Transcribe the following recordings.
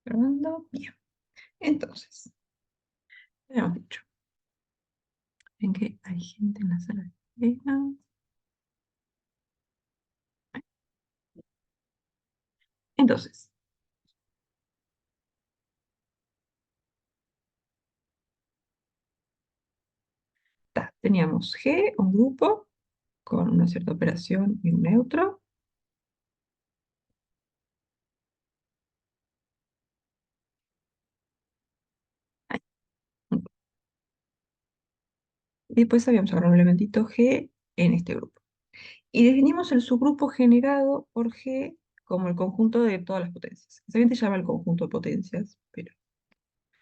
Grabando. Bien. Entonces, habíamos dicho. Ven que hay gente en la sala de espera. Entonces, teníamos G, un grupo, con una cierta operación y un neutro. Ahí. Y después habíamos agarrado un elementito G en este grupo. Y definimos el subgrupo generado por G como el conjunto de todas las potencias. Se llama el conjunto de potencias, pero...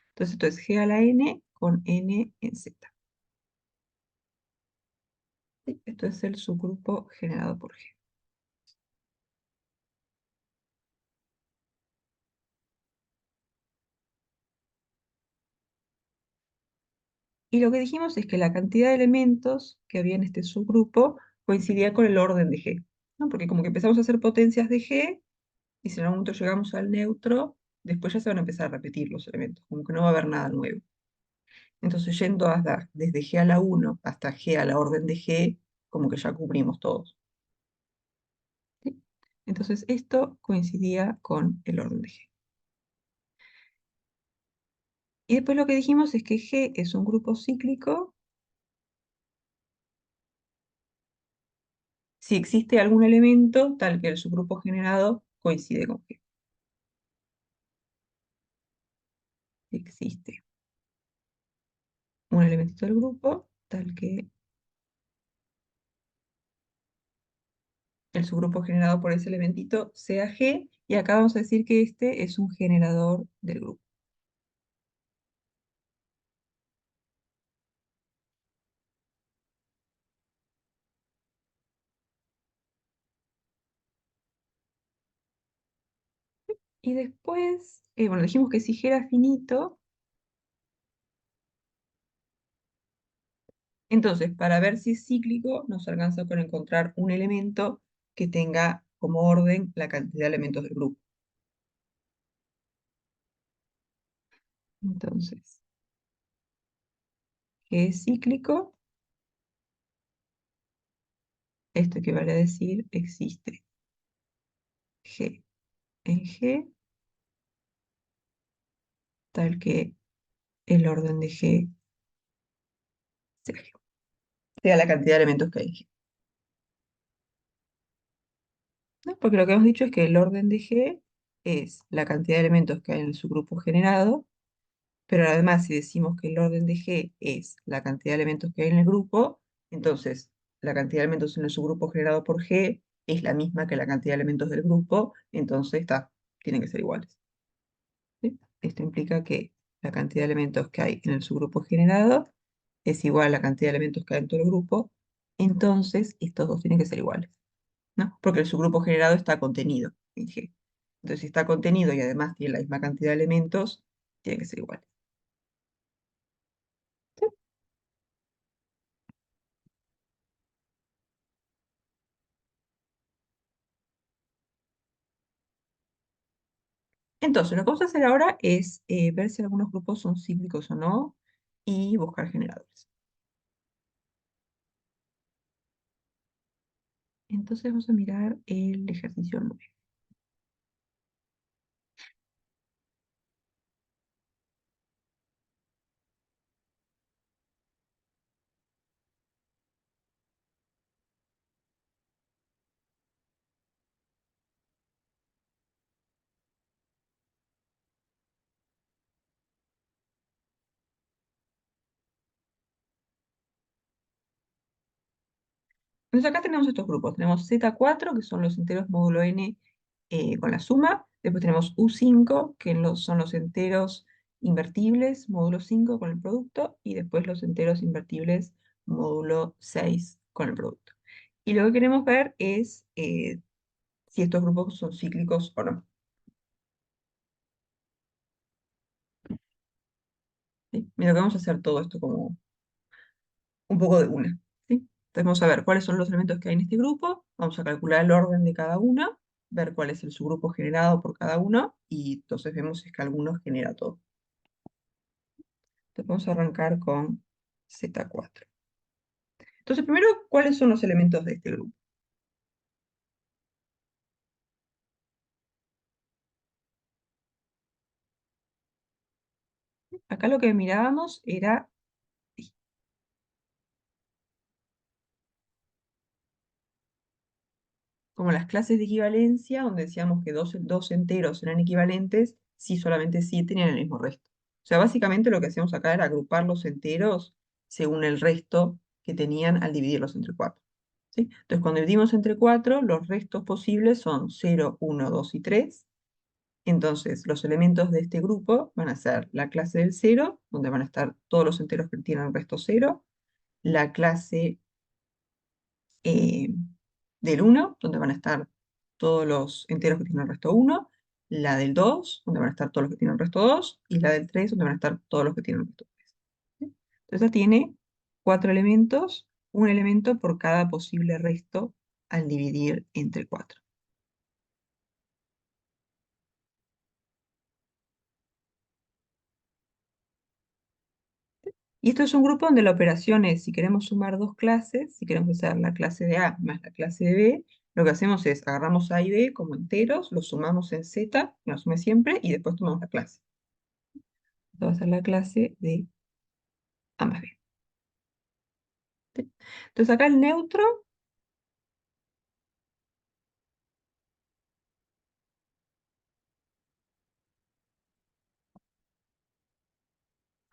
Entonces esto es G a la N con N en Z. ¿Sí? Esto es el subgrupo generado por G. Y lo que dijimos es que la cantidad de elementos que había en este subgrupo coincidía con el orden de G, ¿no? Porque como que empezamos a hacer potencias de G, y si en algún momento llegamos al neutro, después ya se van a empezar a repetir los elementos, como que no va a haber nada nuevo. Entonces, yendo desde G a la 1 hasta G a la orden de G, como que ya cubrimos todos. ¿Sí? Entonces, esto coincidía con el orden de G. Y después lo que dijimos es que G es un grupo cíclico si existe algún elemento tal que el subgrupo generado coincide con G. Si existe un elementito del grupo tal que el subgrupo generado por ese elementito sea G, y acá vamos a decir que este es un generador del grupo. Y después, bueno, dijimos que si G era finito, entonces para ver si es cíclico nos alcanza con encontrar un elemento que tenga como orden la cantidad de elementos del grupo. Entonces, G es cíclico, esto equivale a decir existe G en G, tal que el orden de G sea G, sea la cantidad de elementos que hay en G. ¿No? Porque lo que hemos dicho es que el orden de G es la cantidad de elementos que hay en el subgrupo generado, pero además si decimos que el orden de G es la cantidad de elementos que hay en el grupo, entonces la cantidad de elementos en el subgrupo generado por G es la misma que la cantidad de elementos del grupo, entonces tienen que ser iguales. ¿Sí? Esto implica que la cantidad de elementos que hay en el subgrupo generado es igual a la cantidad de elementos que hay en todo el grupo, entonces estos dos tienen que ser iguales, ¿no? Porque el subgrupo generado está contenido en G. Entonces, si está contenido y además tiene la misma cantidad de elementos, tiene que ser iguales. ¿Sí? Entonces, lo que vamos a hacer ahora es ver si algunos grupos son cíclicos o no y buscar generadores. Entonces, vamos a mirar el ejercicio 9. Entonces, acá tenemos estos grupos. Tenemos Z4, que son los enteros módulo n con la suma. Después tenemos U5, que son los enteros invertibles, módulo 5 con el producto. Y después los enteros invertibles, módulo 6 con el producto. Y lo que queremos ver es si estos grupos son cíclicos o no. ¿Sí? Mira, que vamos a hacer todo esto como un poco de una. ¿Sí? Entonces vamos a ver cuáles son los elementos que hay en este grupo. Vamos a calcular el orden de cada uno. ver cuál es el subgrupo generado por cada uno, y entonces vemos si es que alguno genera todo. Entonces vamos a arrancar con Z4. Entonces, primero, ¿cuáles son los elementos de este grupo? Acá lo que mirábamos era como las clases de equivalencia, donde decíamos que dos enteros eran equivalentes si solamente 7 tenían el mismo resto. O sea, básicamente lo que hacíamos acá era agrupar los enteros según el resto que tenían al dividirlos entre 4. ¿Sí? Entonces, cuando dividimos entre 4, los restos posibles son 0, 1, 2 y 3. Entonces, los elementos de este grupo van a ser la clase del 0, donde van a estar todos los enteros que tienen resto 0, la clase eh, del 1, donde van a estar todos los enteros que tienen el resto 1, la del 2, donde van a estar todos los que tienen el resto 2, y la del 3, donde van a estar todos los que tienen el resto 3. ¿Sí? Entonces ya tiene 4 elementos, un elemento por cada posible resto al dividir entre 4. Y esto es un grupo donde la operación es, si queremos sumar dos clases, si queremos usar la clase de A más la clase de B, lo que hacemos es agarramos A y B como enteros, los sumamos en Z, que nos sume siempre, y después tomamos la clase. Esta va a ser la clase de A más B. ¿Sí? Entonces acá el neutro,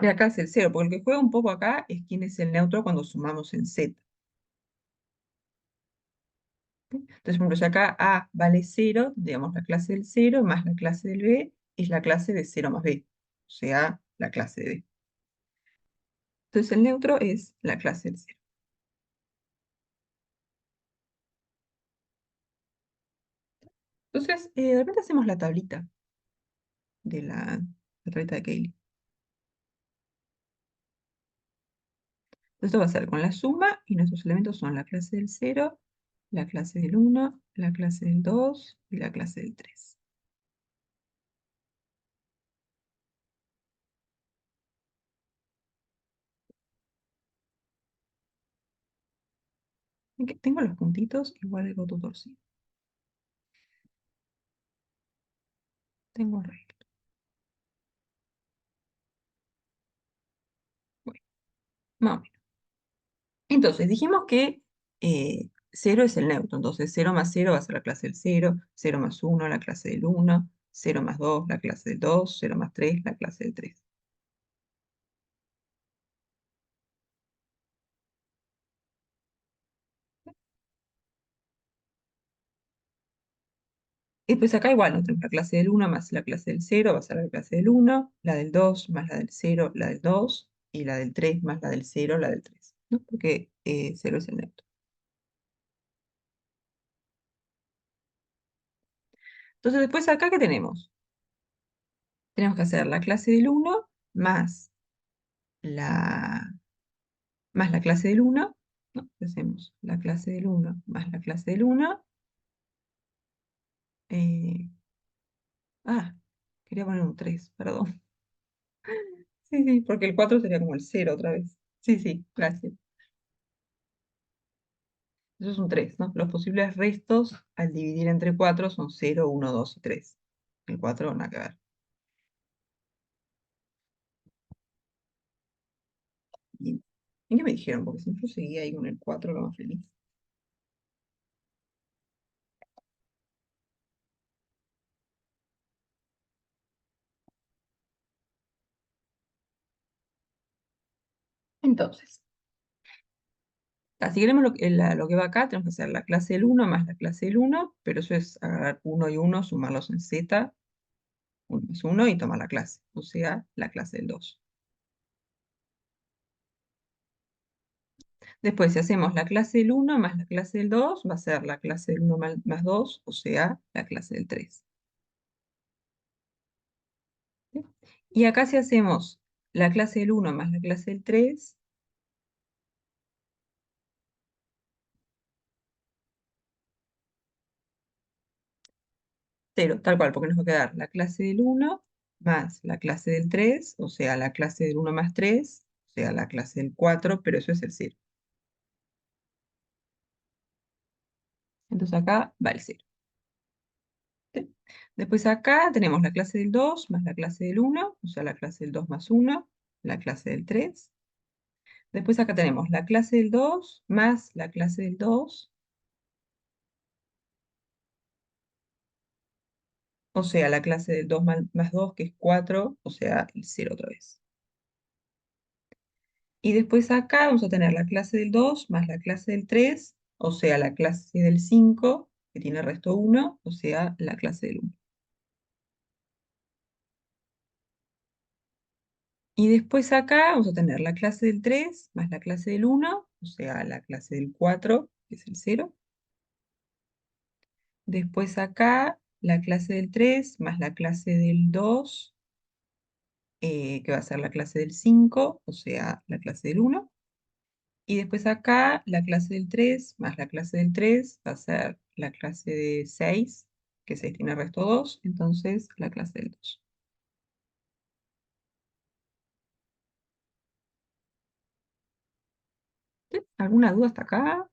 de acá es el cero, porque el que juega un poco acá es quién es el neutro cuando sumamos en Z. ¿Sí? Entonces, por ejemplo, si acá A vale 0, digamos la clase del 0 más la clase del B es la clase de 0 más B, o sea, la clase de B. Entonces el neutro es la clase del 0. Entonces, de repente hacemos la tablita de la tablita de Cayley. Esto va a ser con la suma y nuestros elementos son la clase del 0, la clase del 1, la clase del 2 y la clase del 3. Tengo los puntitos igual el voto torcido. Tengo arreglo. Bueno, más o menos. Entonces, dijimos que 0 es el neutro. Entonces, 0 más 0 va a ser la clase del 0, 0 más 1 la clase del 1, 0 más 2 la clase del 2, 0 más 3 la clase del 3. Y pues acá igual, ¿no? Tenemos la clase del 1 más la clase del 0 va a ser la clase del 1, la del 2 más la del 0, la del 2, y la del 3 más la del 0, la del 3, ¿no? Porque 0 es el neutro. Entonces después acá, ¿qué tenemos? Tenemos que hacer la clase del 1 la, más la clase del 1, ¿no? Hacemos la clase del 1 más la clase del 1. eh, ah, quería poner un 3, perdón. Sí, sí, porque el 4 sería como el 0 otra vez. Sí, sí, gracias. Eso es un 3, ¿no? Los posibles restos al dividir entre 4 son 0, 1, 2 y 3. El 4 nada que ver. ¿Y en qué me dijeron? Porque si no yo seguía ahí con el 4 lo más feliz. Entonces, si queremos lo que va acá, tenemos que hacer la clase del 1 más la clase del 1, pero eso es agarrar 1 y 1, sumarlos en Z, 1 más 1 y tomar la clase, o sea, la clase del 2. Después, si hacemos la clase del 1 más la clase del 2, va a ser la clase del 1 más 2, o sea, la clase del 3. ¿Sí? Y acá si hacemos la clase del 1 más la clase del 3, 0, tal cual, porque nos va a quedar la clase del 1 más la clase del 3, o sea, la clase del 1 más 3, o sea, la clase del 4, pero eso es el 0. Entonces acá va el 0. ¿Sí? Después acá tenemos la clase del 2 más la clase del 1, o sea, la clase del 2 más 1, la clase del 3. Después acá tenemos la clase del 2 más la clase del 2, o sea, la clase del 2 más 2, que es 4, o sea, el 0 otra vez. Y después acá vamos a tener la clase del 2 más la clase del 3, o sea, la clase del 5, que tiene resto 1, o sea, la clase del 1. Y después acá vamos a tener la clase del 3 más la clase del 1, o sea, la clase del 4, que es el 0. Después acá la clase del 3 más la clase del 2, que va a ser la clase del 5, o sea, la clase del 1. Y después acá la clase del 3 más la clase del 3 va a ser la clase de 6, que 6 tiene resto 2, entonces la clase del 2. ¿Sí? ¿Alguna duda hasta acá?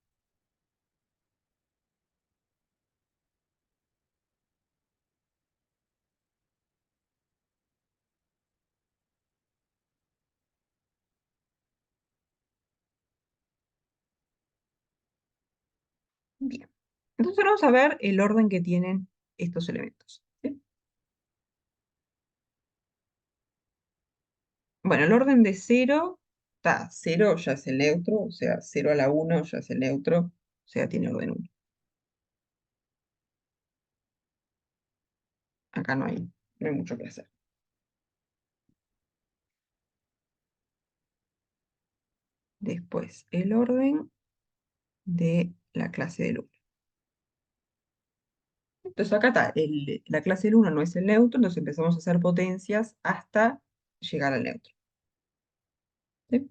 Bien. Entonces vamos a ver el orden que tienen estos elementos. ¿Sí? Bueno, el orden de 0, está 0 ya es el neutro, o sea, 0 a la 1 ya es el neutro, o sea, tiene orden 1. Acá no hay mucho que hacer. Después, el orden de la clase del 1. Entonces acá está, la clase del 1 no es el neutro, entonces empezamos a hacer potencias hasta llegar al neutro. ¿Sí?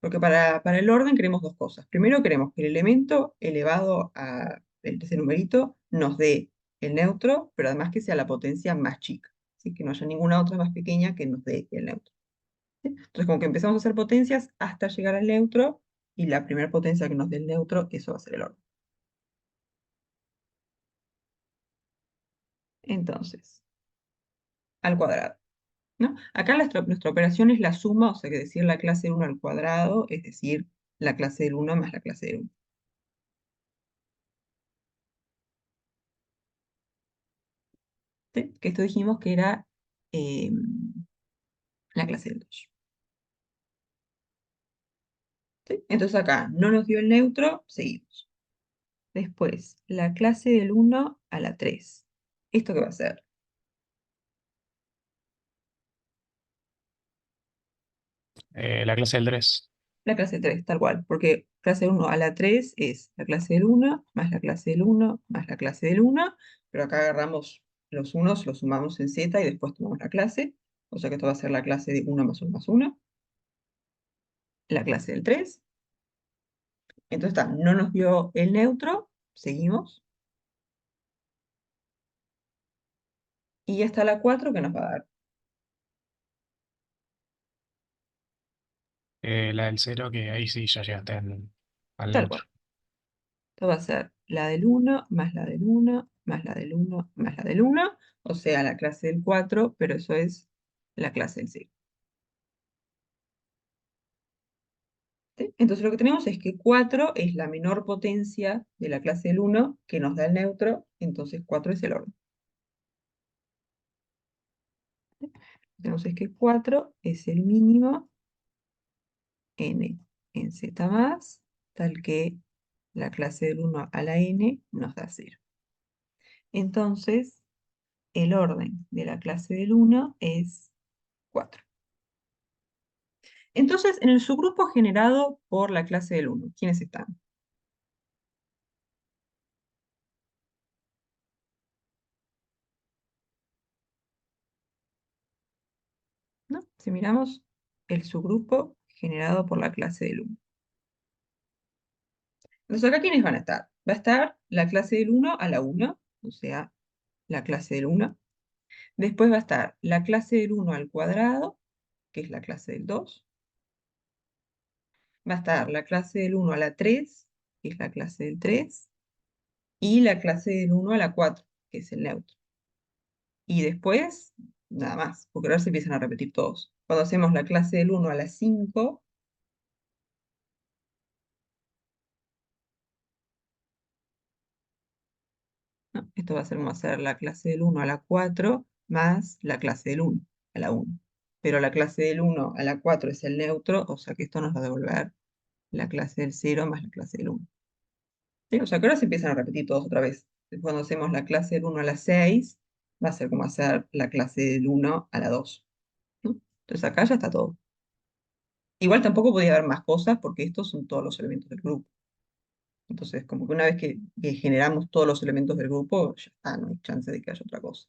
Porque para el orden queremos dos cosas. Primero queremos que el elemento elevado a ese numerito nos dé el neutro, pero además que sea la potencia más chica. ¿Sí? Que no haya ninguna otra más pequeña que nos dé el neutro. ¿Sí? Entonces como que empezamos a hacer potencias hasta llegar al neutro, y la primera potencia que nos dé el neutro, eso va a ser el orden. Entonces, al cuadrado. ¿No? Acá nuestra operación es la suma, o sea que decir la clase del 1 al cuadrado, es decir, la clase del 1 más la clase del 1. ¿Sí? Que esto dijimos que era eh, la clase del 2. ¿Sí? Entonces acá no nos dio el neutro, seguimos. Después, la clase del 1 a la 3. ¿Esto qué va a ser? La clase del 3. La clase del 3, tal cual, porque clase del 1 a la 3 es la clase del 1 más la clase del 1 más la clase del 1, pero acá agarramos los unos, los sumamos en z y después tomamos la clase, o sea que esto va a ser la clase de 1 más 1 más 1, la clase del 3. Entonces está, no nos dio el neutro, seguimos, y ya está la 4 que nos va a dar, La del 0, que ahí sí ya llegaste al tal neutro. cual. Esto va a ser la del 1 más la del 1 más la del 1 más la del 1, o sea, la clase del 4, pero eso es la clase del 0. ¿Sí? Entonces lo que tenemos es que 4 es la menor potencia de la clase del 1 que nos da el neutro, entonces 4 es el orden. Tenemos es que 4 es el mínimo n en z más, tal que la clase del 1 a la n nos da 0. Entonces, el orden de la clase del 1 es 4. Entonces, en el subgrupo generado por la clase del 1, ¿quiénes están? ¿No? Si miramos el subgrupo generado por la clase del 1. Entonces, acá, ¿quiénes van a estar? Va a estar la clase del 1 a la 1, o sea, la clase del 1. Después va a estar la clase del 1 al cuadrado, que es la clase del 2. Va a estar la clase del 1 a la 3, que es la clase del 3. Y la clase del 1 a la 4, que es el neutro. Y después, nada más, porque ahora se empiezan a repetir todos. Cuando hacemos la clase del 1 a la 5, ¿no? Esto va a ser como hacer la clase del 1 a la 4 más la clase del 1 a la 1. Pero la clase del 1 a la 4 es el neutro, o sea que esto nos va a devolver la clase del 0 más la clase del 1. ¿Sí? O sea que ahora se empiezan a repetir todos otra vez. Cuando hacemos la clase del 1 a la 6, va a ser como hacer la clase del 1 a la 2. ¿No? Entonces acá ya está todo. Igual tampoco podía haber más cosas porque estos son todos los elementos del grupo. Entonces, como que una vez que generamos todos los elementos del grupo, ya está, no hay chance de que haya otra cosa.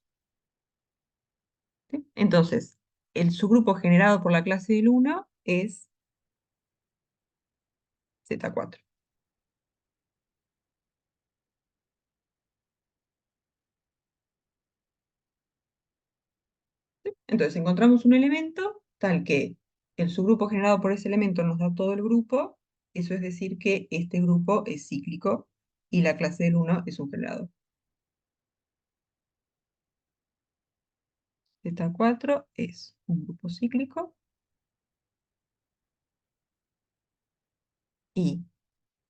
¿Sí? Entonces, el subgrupo generado por la clase del 1 es Z4. ¿Sí? Entonces, encontramos un elemento tal que el subgrupo generado por ese elemento nos da todo el grupo. Eso es decir que este grupo es cíclico y la clase del 1 es un generador. Z4 es un grupo cíclico y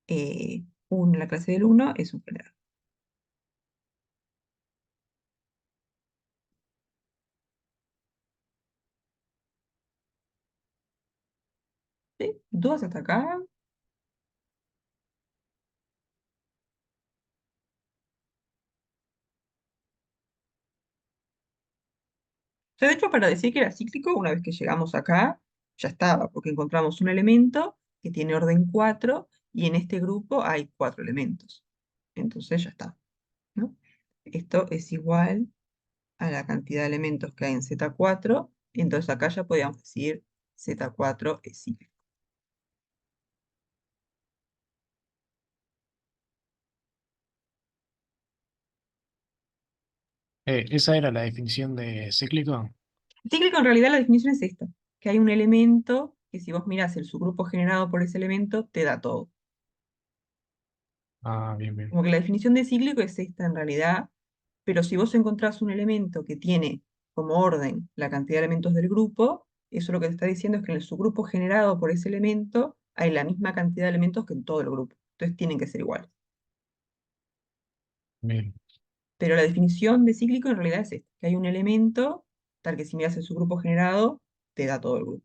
la clase del 1 es un generador. ¿Sí? ¿Dudas hasta acá? O sea, de hecho, para decir que era cíclico, una vez que llegamos acá, ya estaba, porque encontramos un elemento que tiene orden 4 y en este grupo hay 4 elementos. Entonces ya está, ¿no? Esto es igual a la cantidad de elementos que hay en Z4, entonces acá ya podríamos decir Z4 es cíclico. ¿Esa era la definición de cíclico? Cíclico en realidad la definición es esta, que hay un elemento que si vos mirás el subgrupo generado por ese elemento, te da todo. Ah, bien, bien. Como que la definición de cíclico es esta en realidad, pero si vos encontrás un elemento que tiene como orden la cantidad de elementos del grupo, eso lo que te está diciendo es que en el subgrupo generado por ese elemento hay la misma cantidad de elementos que en todo el grupo. Entonces tienen que ser iguales. Bien. Pero la definición de cíclico en realidad es esta, que hay un elemento tal que si miras el subgrupo generado, te da todo el grupo.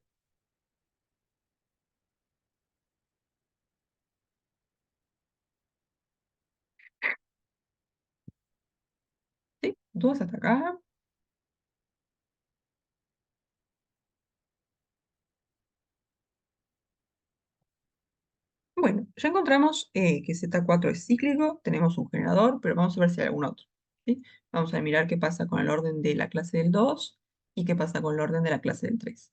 ¿Sí? ¿Dudas hasta acá? Bueno, ya encontramos que Z4 es cíclico, tenemos un generador, pero vamos a ver si hay algún otro. ¿Sí? Vamos a mirar qué pasa con el orden de la clase del 2 y qué pasa con el orden de la clase del 3.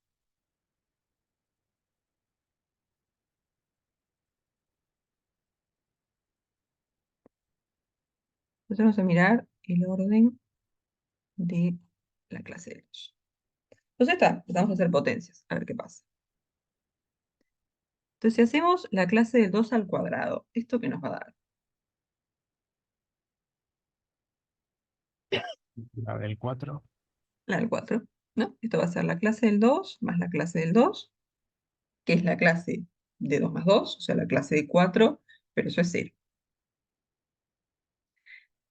Entonces vamos a mirar el orden de la clase del 2. Entonces está, empezamos a hacer potencias, a ver qué pasa. Entonces si hacemos la clase del 2 al cuadrado, ¿esto qué nos va a dar? La del 4. La del 4, ¿no? Esto va a ser la clase del 2 más la clase del 2, que es la clase de 2 más 2, o sea, la clase de 4, pero eso es 0.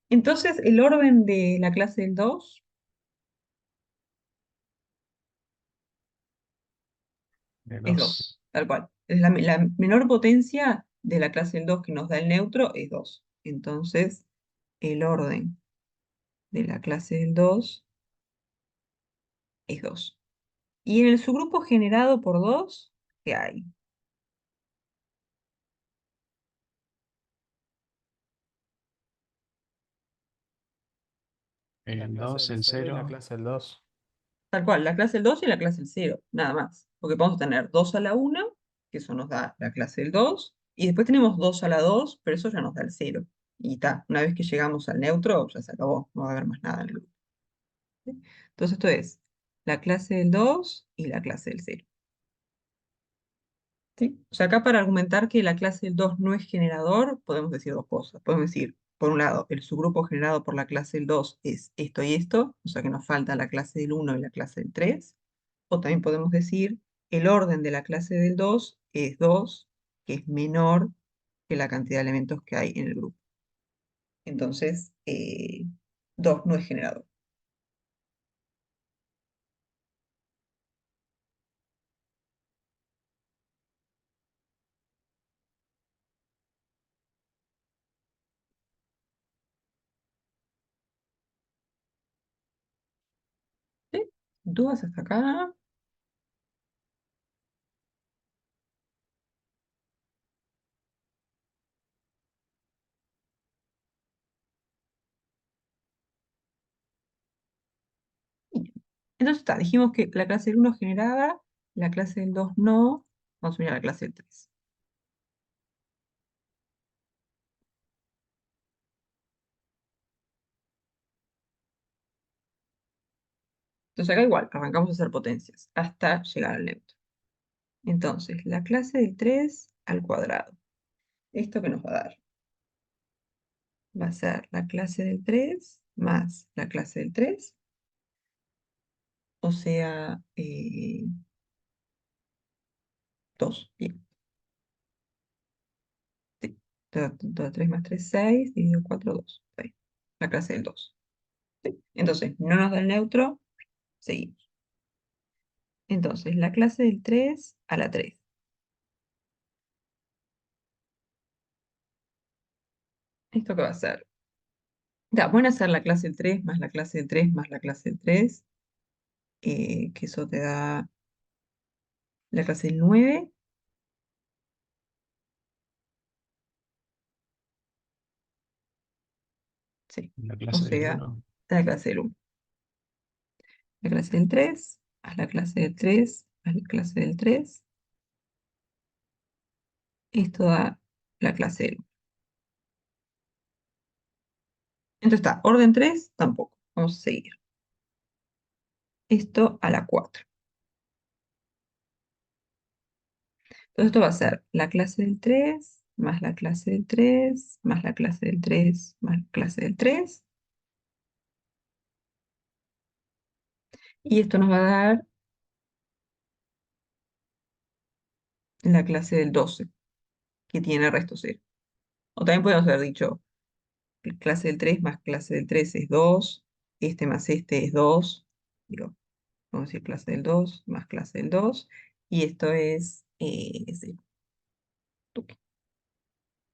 Entonces, el orden de la clase del 2 De es 2, 2. tal cual. Es la menor potencia de la clase del 2 que nos da el neutro es 2. Entonces, el orden de la clase del 2 es 2. Y en el subgrupo generado por 2, ¿qué hay? La El clase 2, del el cero y la 0. clase del 2. Tal cual, la clase del 2 y la clase del 0, nada más. Porque podemos tener 2 a la 1, que eso nos da la clase del 2, y después tenemos 2 a la 2, pero eso ya nos da el 0. Y ta, una vez que llegamos al neutro, ya se acabó, no va a haber más nada en el grupo. ¿Sí? Entonces esto es la clase del 2 y la clase del cero. ¿Sí? O sea, acá para argumentar que la clase del 2 no es generador, podemos decir dos cosas. Podemos decir, por un lado, el subgrupo generado por la clase del 2 es esto y esto, o sea que nos falta la clase del uno y la clase del 3. O también podemos decir, el orden de la clase del 2 es 2, que es menor que la cantidad de elementos que hay en el grupo. Entonces, 2 no es generador. ¿Sí? ¿Dudas hasta acá? Bien. Entonces está, dijimos que la clase del uno generaba, la clase del 2 no. Vamos a mirar la clase del 3. Entonces acá igual, arrancamos a hacer potencias hasta llegar al neutro. Entonces, la clase del 3 al cuadrado. ¿Esto qué nos va a dar? Va a ser la clase del 3 más la clase del 3, o sea, 2. Bien. Sí. 3 más 3, 6, dividido 4, 2. Está bien. La clase del 2. ¿Sí? Entonces, no nos da el neutro, seguimos. Entonces, la clase del 3 a la 3. ¿Esto qué va a ser? Ya, van a ser la clase del 3 más la clase del 3 más la clase del 3, que eso te da la clase del 9. Sí, La o clase del sea, uno. la clase del 1. La clase del 3 más la clase del 3 más la clase del 3. Esto da la clase del 1. Entonces está, orden 3 tampoco. Vamos a seguir. Esto a la 4. Entonces esto va a ser la clase del 3 más la clase del 3 más la clase del 3 más la clase del 3. Y esto nos va a dar la clase del 12, que tiene resto cero. O también podemos haber dicho clase del 3 más clase del 3 es 2, este más este es 2. Digo, vamos a decir clase del 2 más clase del 2, y esto es 0. Tuki.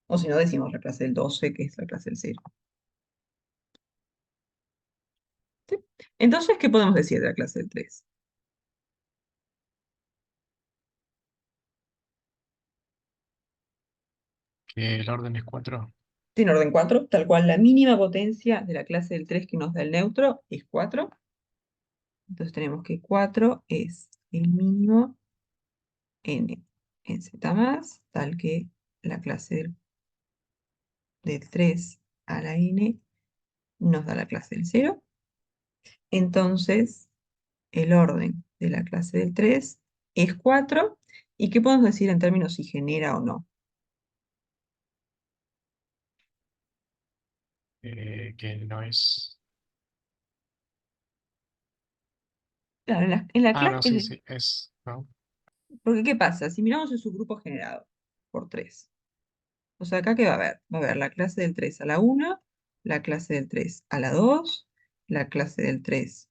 O si no, decimos la clase del 12, que es la clase del 0. ¿Sí? Entonces, ¿qué podemos decir de la clase del 3? Que el orden es 4. Tiene orden 4, tal cual la mínima potencia de la clase del 3 que nos da el neutro es 4. Entonces tenemos que 4 es el mínimo en z más, tal que la clase del 3 a la n nos da la clase del 0. Entonces, el orden de la clase del 3 es 4. ¿Y qué podemos decir en términos si genera o no? Que no es. Claro, en la Ah, clase, no, sí, sí, es. ¿No? porque ¿qué pasa? Si miramos el subgrupo generado por 3, o sea, acá ¿qué va a haber? Va a haber la clase del 3 a la 1, la clase del 3 a la 2, la clase del 3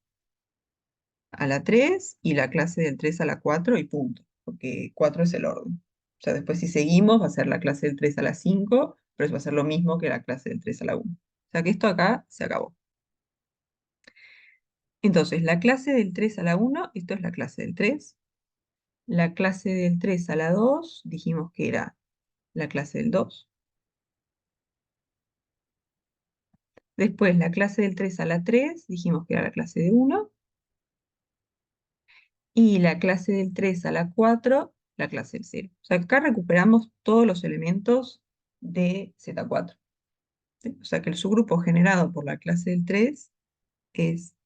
a la 3 y la clase del 3 a la 4 y punto, porque 4 es el orden. O sea, después si seguimos va a ser la clase del 3 a la 5, pero eso va a ser lo mismo que la clase del 3 a la 1. O sea que esto acá se acabó. Entonces, la clase del 3 a la 1, esto es la clase del 3. La clase del 3 a la 2, dijimos que era la clase del 2. Después, la clase del 3 a la 3, dijimos que era la clase de 1. Y la clase del 3 a la 4, la clase del 0. O sea, acá recuperamos todos los elementos de Z4. ¿sí? O sea que el subgrupo generado por la clase del 3 es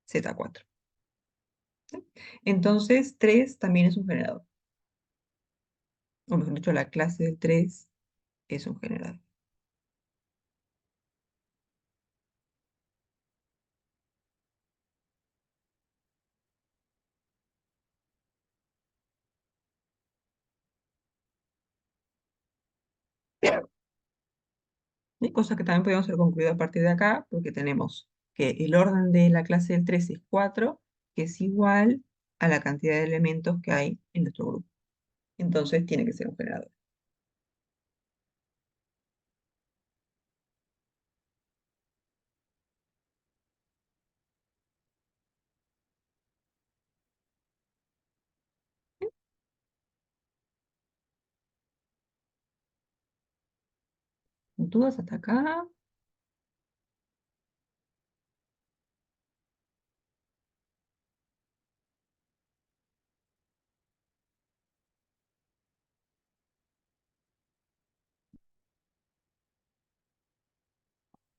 Z4. ¿Sí? Entonces 3 también es un generador. O mejor dicho, la clase del 3 es un generador. ¿Sí? Cosa que también podemos haber concluido a partir de acá, porque tenemos que el orden de la clase del 3 es 4, que es igual a la cantidad de elementos que hay en nuestro grupo. Entonces tiene que ser un generador. ¿Dudas hasta acá?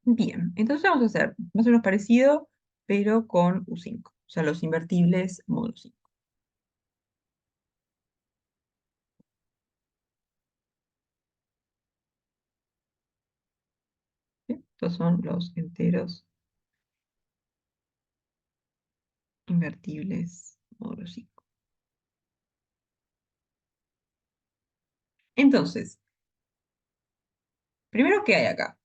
Bien, entonces vamos a hacer más o menos parecido, pero con U5, o sea, los invertibles módulo 5. ¿Sí? Estos son los enteros invertibles módulo 5. Entonces, primero, ¿qué hay acá?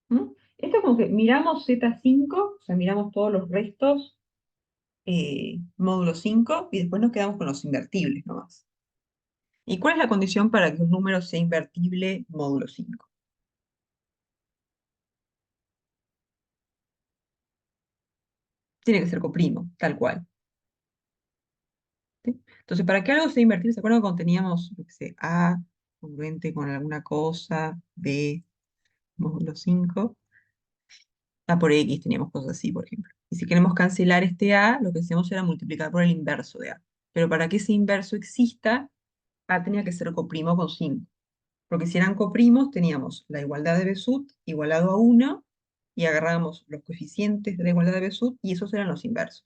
¿Mm? Esto es como que miramos Z5, o sea, miramos todos los restos módulo 5 y después nos quedamos con los invertibles nomás. ¿Y cuál es la condición para que un número sea invertible módulo 5? Tiene que ser coprimo, tal cual. ¿Sí? Entonces, para que algo sea invertible, ¿se acuerdan cuando teníamos, yo qué sé, A congruente con alguna cosa, B módulo 5? A por X teníamos cosas así, por ejemplo. Y si queremos cancelar este A, lo que hacemos era multiplicar por el inverso de A. Pero para que ese inverso exista, A tenía que ser coprimo con 5. Porque si eran coprimos, teníamos la igualdad de Besut igualado a 1 y agarrábamos los coeficientes de la igualdad de Besut y esos eran los inversos.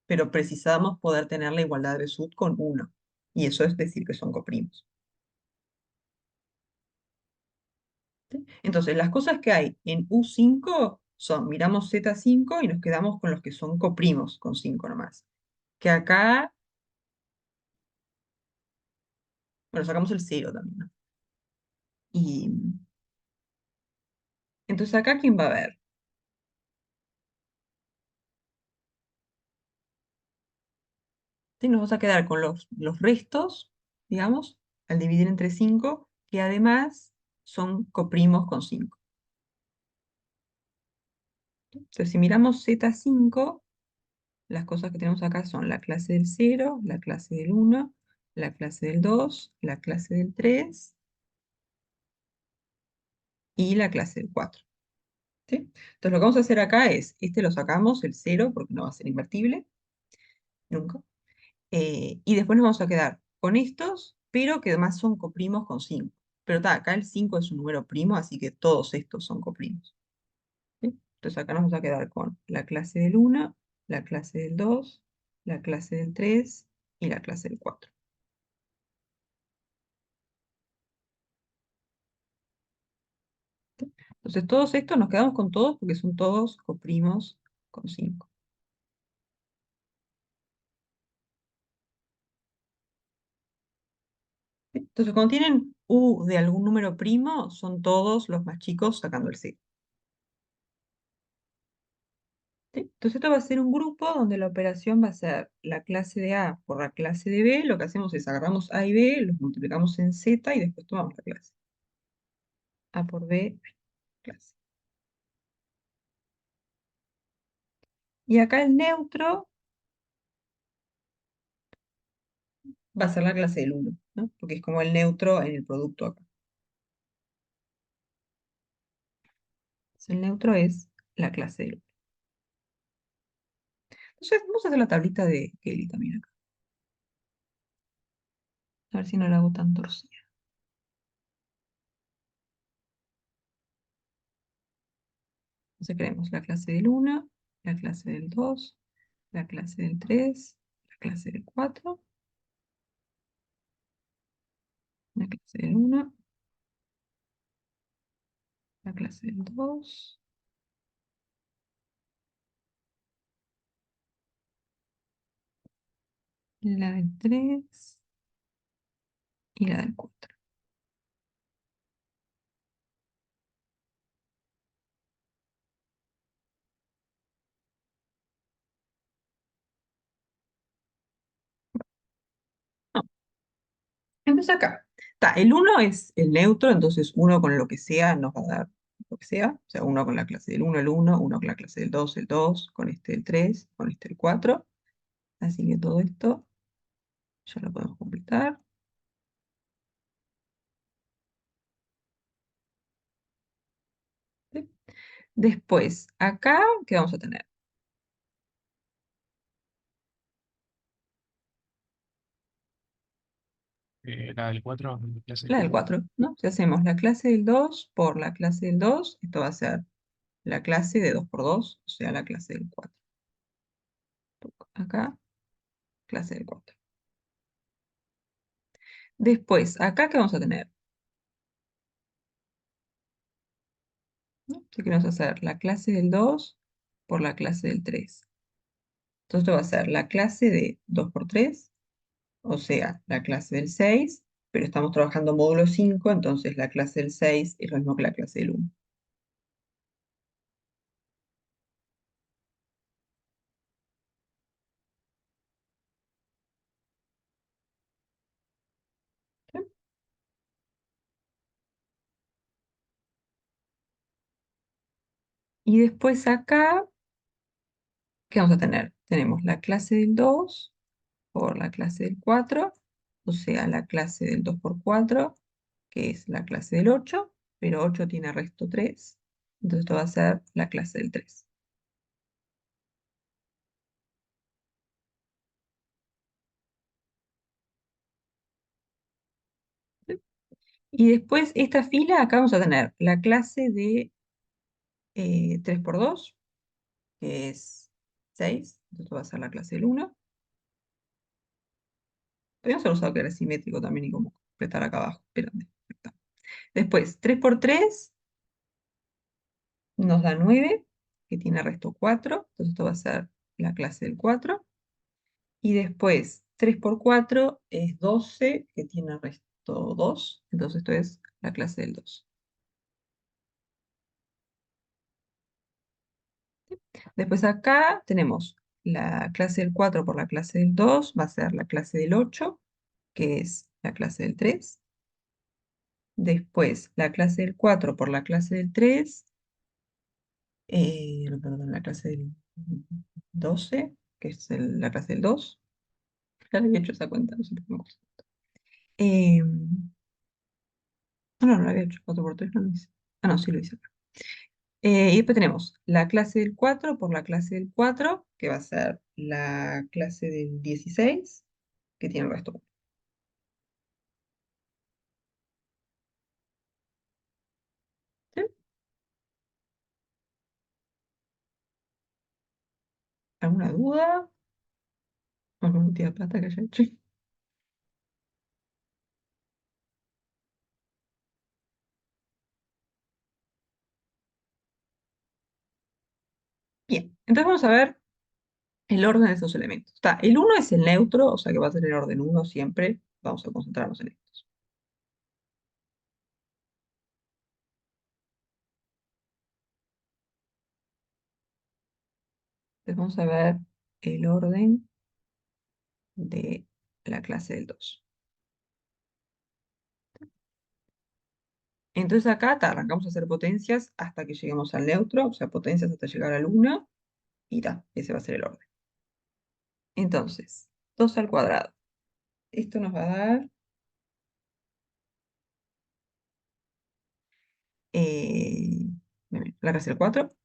Pero precisábamos poder tener la igualdad de Besut con 1. Y eso es decir que son coprimos. ¿Sí? Entonces, las cosas que hay en U5 son, miramos Z5 y nos quedamos con los que son coprimos con 5 nomás. Que acá, bueno, sacamos el 0 también, ¿no? Y entonces acá, ¿quién va a haber? ¿Sí? Nos vamos a quedar con los restos, digamos, al dividir entre 5 que además son coprimos con 5. Entonces, si miramos Z5, las cosas que tenemos acá son la clase del 0, la clase del 1, la clase del 2, la clase del 3 y la clase del 4. ¿Sí? Entonces, lo que vamos a hacer acá es, este lo sacamos, el 0, porque no va a ser invertible, nunca. Y después nos vamos a quedar con estos, pero que además son coprimos con 5. Pero está, acá el 5 es un número primo, así que todos estos son coprimos. ¿Sí? Entonces acá nos vamos a quedar con la clase del 1, la clase del 2, la clase del 3 y la clase del 4. ¿Sí? Entonces todos estos nos quedamos con todos porque son todos coprimos con 5. ¿Sí? Entonces cuando tienen u de algún número primo, son todos los más chicos sacando el 0. ¿Sí? Entonces esto va a ser un grupo donde la operación va a ser la clase de A por la clase de B. Lo que hacemos es agarramos A y B, los multiplicamos en Z y después tomamos la clase. A por B, clase. Y acá el neutro va a ser la clase del 1, ¿no? Porque es como el neutro en el producto acá. Entonces, el neutro es la clase del 1. Entonces, vamos a hacer la tablita de Kelly también acá. A ver si no la hago tan torcida. Entonces creemos la clase del 1, la clase del 2, la clase del 3, la clase del 4, la clase del 1, la clase del 2, la del 3 y la del 4. No, entonces acá, está, el 1 es el neutro, entonces 1 con lo que sea nos va a dar lo que sea. O sea, 1 con la clase del 1 el 1, 1 con la clase del 2 el 2, con este el 3, con este el 4. Así que todo esto ya lo podemos completar. ¿Sí? Después, acá, ¿qué vamos a tener? La del 4 clase La del 4, ¿no? Si hacemos la clase del 2 por la clase del 2, esto va a ser la clase de 2 por 2, o sea, la clase del 4. Acá, clase del 4. Después, acá, ¿qué vamos a tener? ¿No? Si queremos hacer la clase del 2 por la clase del 3. Entonces, esto va a ser la clase de 2 por 3, o sea, la clase del 6, pero estamos trabajando módulo 5, entonces la clase del 6 es lo mismo que la clase del 1. ¿Sí? Y después acá, ¿qué vamos a tener? Tenemos la clase del 2 por la clase del 4, o sea, la clase del 2 por 4, que es la clase del 8, pero 8 tiene resto 3, entonces esto va a ser la clase del 3. ¿Sí? Y después esta fila, acá vamos a tener la clase de 3 por 2, que es 6, entonces esto va a ser la clase del 1. Podríamos haber usado que era simétrico también y como completar acá abajo, pero no, está. Después, 3 por 3 nos da 9, que tiene resto 4, entonces esto va a ser la clase del 4. Y después, 3 por 4 es 12, que tiene resto 2, entonces esto es la clase del 2. Después acá tenemos la clase del 4 por la clase del 2, va a ser la clase del 8, que es la clase del 3. Después, la clase del 4 por la clase del 3, no, perdón, la clase del 12, que es la clase del 2. Ya había hecho esa cuenta, no sé por qué me acuerdo. No, no lo había hecho. 4 por 3 no lo hice. Ah, no, sí lo hice acá. Y después tenemos la clase del 4 por la clase del 4, que va a ser la clase del 16, que tiene el resto uno. ¿Sí? ¿Alguna duda? ¿Alguna cantidad de plata que haya hecho? Bien, entonces vamos a ver el orden de esos elementos. Está, el uno es el neutro, o sea que va a ser el orden uno siempre. Vamos a concentrarnos en estos. Entonces vamos a ver el orden de la clase del 2. Entonces acá arrancamos a hacer potencias hasta que lleguemos al neutro, o sea, potencias hasta llegar al 1, y ta, ese va a ser el orden. Entonces, 2 al cuadrado. Esto nos va a dar eh, la clase del 4,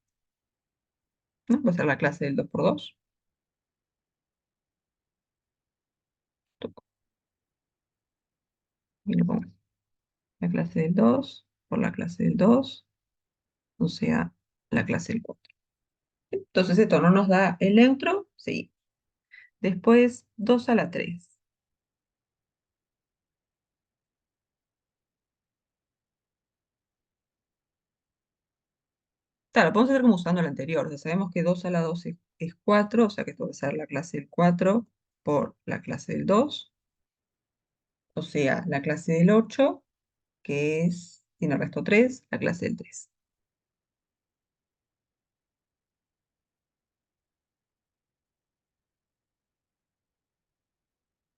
¿no? Va a ser la clase del 2 por 2. Y lo pongo así. La clase del 2 por la clase del 2, o sea, la clase del 4. Entonces esto no nos da el neutro, sí. Después 2 a la 3. Claro, podemos hacer como usando el anterior. Ya sabemos que 2 a la 2 es 4, o sea que esto va a ser la clase del 4 por la clase del 2, o sea, la clase del 8, que es, tiene resto 3, la clase del 3.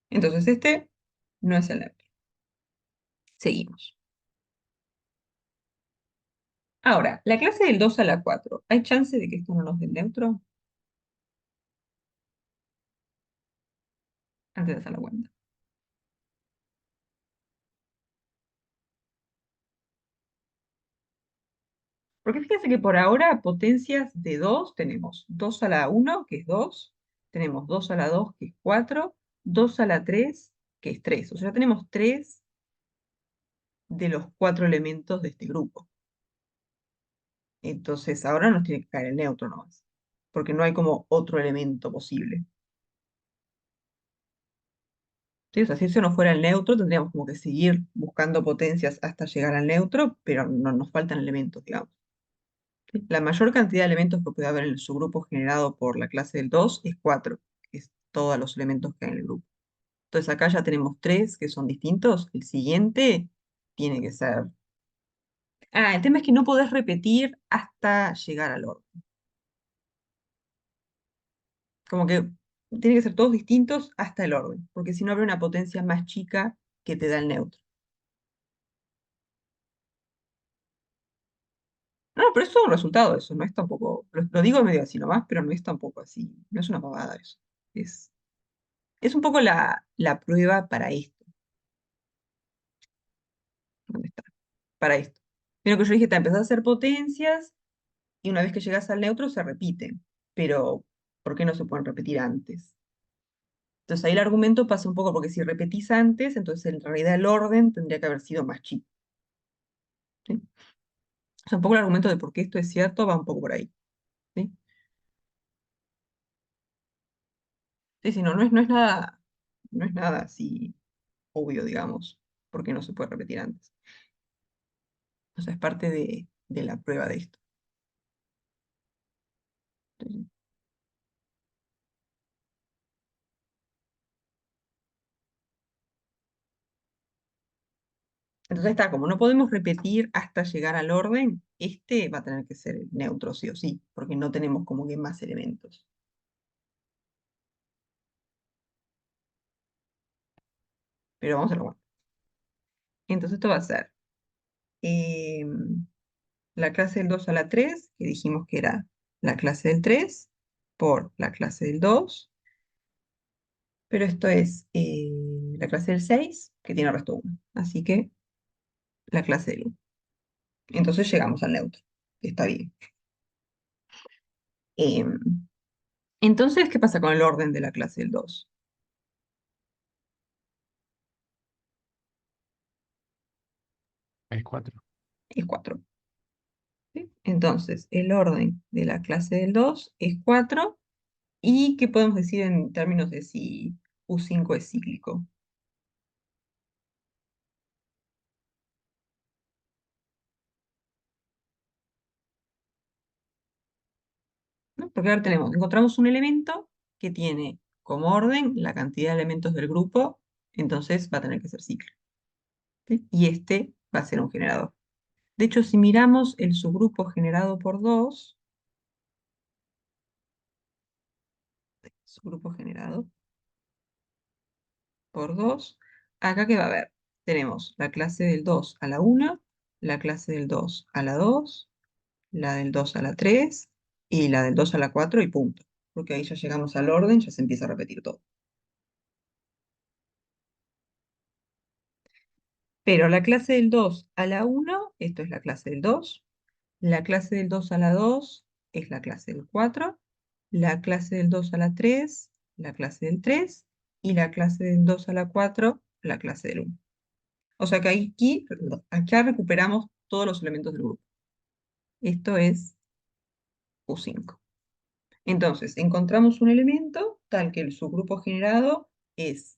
Entonces este no es el neutro. Seguimos. Ahora, la clase del 2 a la 4. ¿Hay chance de que esto no nos dé el neutro? Antes de hacer la cuenta. Porque fíjense que por ahora potencias de 2 tenemos 2 a la 1, que es 2, tenemos 2 a la 2, que es 4, 2 a la 3, que es 3. O sea, tenemos 3 de los 4 elementos de este grupo. Entonces ahora nos tiene que caer el neutro nomás, porque no hay como otro elemento posible. ¿Sí? O sea, si eso no fuera el neutro, tendríamos como que seguir buscando potencias hasta llegar al neutro, pero no nos faltan elementos, digamos. ¿Sí? La mayor cantidad de elementos que puede haber en el subgrupo generado por la clase del 2 es 4, que es todos los elementos que hay en el grupo. Entonces acá ya tenemos 3 que son distintos. El siguiente tiene que ser... Ah, el tema es que no podés repetir hasta llegar al orden. Como que tiene que ser todos distintos hasta el orden, porque si no habrá una potencia más chica que te da el neutro. No, pero es todo un resultado eso, no es tampoco, lo digo medio así nomás, pero no es tampoco así, no es una pavada eso. Es, es un poco la prueba para esto. ¿Dónde está? Para esto. Pero que yo dije, te empezás a hacer potencias y una vez que llegas al neutro se repiten. Pero, ¿por qué no se pueden repetir antes? Entonces ahí el argumento pasa un poco porque si repetís antes, entonces en realidad el orden tendría que haber sido más chico. ¿Sí? O sea, un poco el argumento de por qué esto es cierto va un poco por ahí. ¿Sí? Sí, sí, no, no es nada así obvio, digamos, porque no se puede repetir antes. O sea, es parte de la prueba de esto. Entonces, entonces está, como no podemos repetir hasta llegar al orden, este va a tener que ser el neutro sí o sí, porque no tenemos como que más elementos. Pero vamos a ver. Entonces esto va a ser eh, la clase del 2 a la 3 que dijimos que era la clase del 3 por la clase del 2, pero esto es la clase del 6 que tiene resto 1. Así que la clase del 1. Entonces llegamos al neutro, que está bien. Em, entonces, ¿qué pasa con el orden de la clase del 2? El 4. Es 4. ¿Sí? Entonces, el orden de la clase del 2 es 4. ¿Y qué podemos decir en términos de si U5 es cíclico? ¿No? Porque ahora encontramos un elemento que tiene como orden la cantidad de elementos del grupo, entonces va a tener que ser cíclico. ¿Sí? Y este va a ser un generador. De hecho, si miramos el subgrupo generado por 2, subgrupo generado por 2, acá que va a haber, tenemos la clase del 2 a la 1, la clase del 2 a la 2, la del 2 a la 3 y la del 2 a la 4 y punto. Porque ahí ya llegamos al orden, ya se empieza a repetir todo. Pero la clase del 2 a la 1, esto es la clase del 2, la clase del 2 a la 2 es la clase del 4, la clase del 2 a la 3, la clase del 3 y la clase del 2 a la 4, la clase del 1. O sea que aquí, acá recuperamos todos los elementos del grupo. Esto es U5. Entonces, encontramos un elemento tal que el subgrupo generado es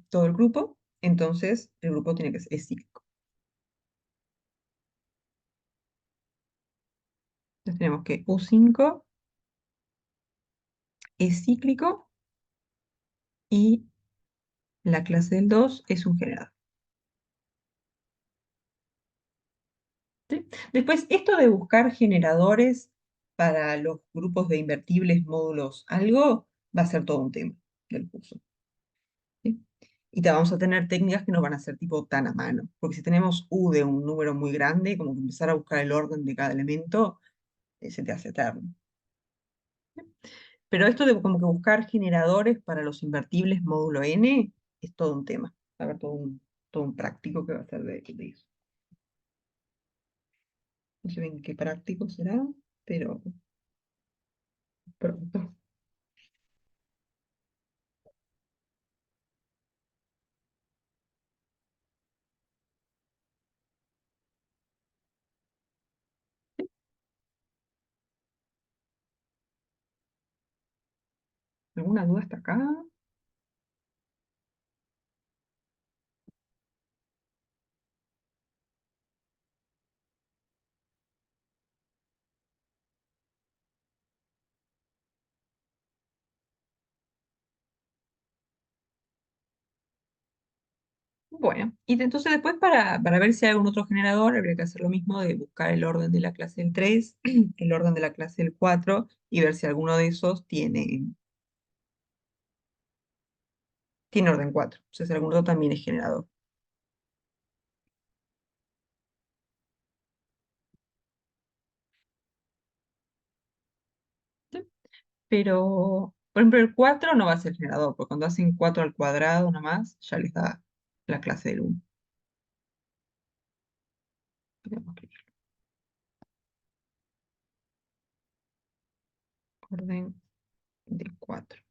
todo el grupo, entonces el grupo tiene que ser es cíclico. Entonces tenemos que U5 es cíclico y la clase del 2 es un generador. ¿Sí? Después, esto de buscar generadores para los grupos de invertibles, módulos, algo, va a ser todo un tema del curso. ¿Sí? Y vamos a tener técnicas que no van a ser tipo tan a mano, porque si tenemos U de un número muy grande, como que empezar a buscar el orden de cada elemento, se te hace eterno. Pero esto de como que buscar generadores para los invertibles módulo n es todo un tema. Va a haber todo un práctico que va a ser de eso. No sé bien qué práctico será, pero pronto. ¿Alguna duda hasta acá? Bueno, y entonces después para ver si hay algún otro generador, habría que hacer lo mismo de buscar el orden de la clase del 3, el orden de la clase del 4, y ver si alguno de esos tiene orden 4. O sea, si alguno también es generador. ¿Sí? Pero, por ejemplo, el 4 no va a ser generador, porque cuando hacen 4 al cuadrado nomás, ya les da la clase del 1. Tenemos que ir orden de 4.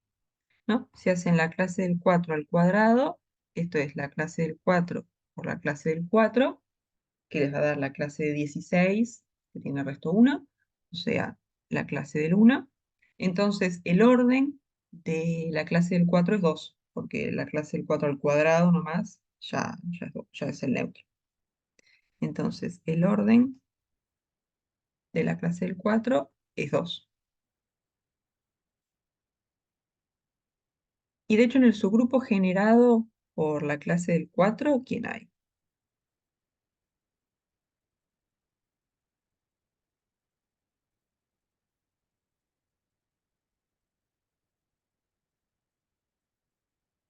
¿No? Si hacen la clase del 4 al cuadrado, esto es la clase del 4 por la clase del 4, que les va a dar la clase de 16, que tiene resto 1, o sea, la clase del 1. Entonces, el orden de la clase del 4 es 2, porque la clase del 4 al cuadrado nomás ya es el neutro. Entonces, el orden de la clase del 4 es 2. Y de hecho, en el subgrupo generado por la clase del 4, ¿quién hay?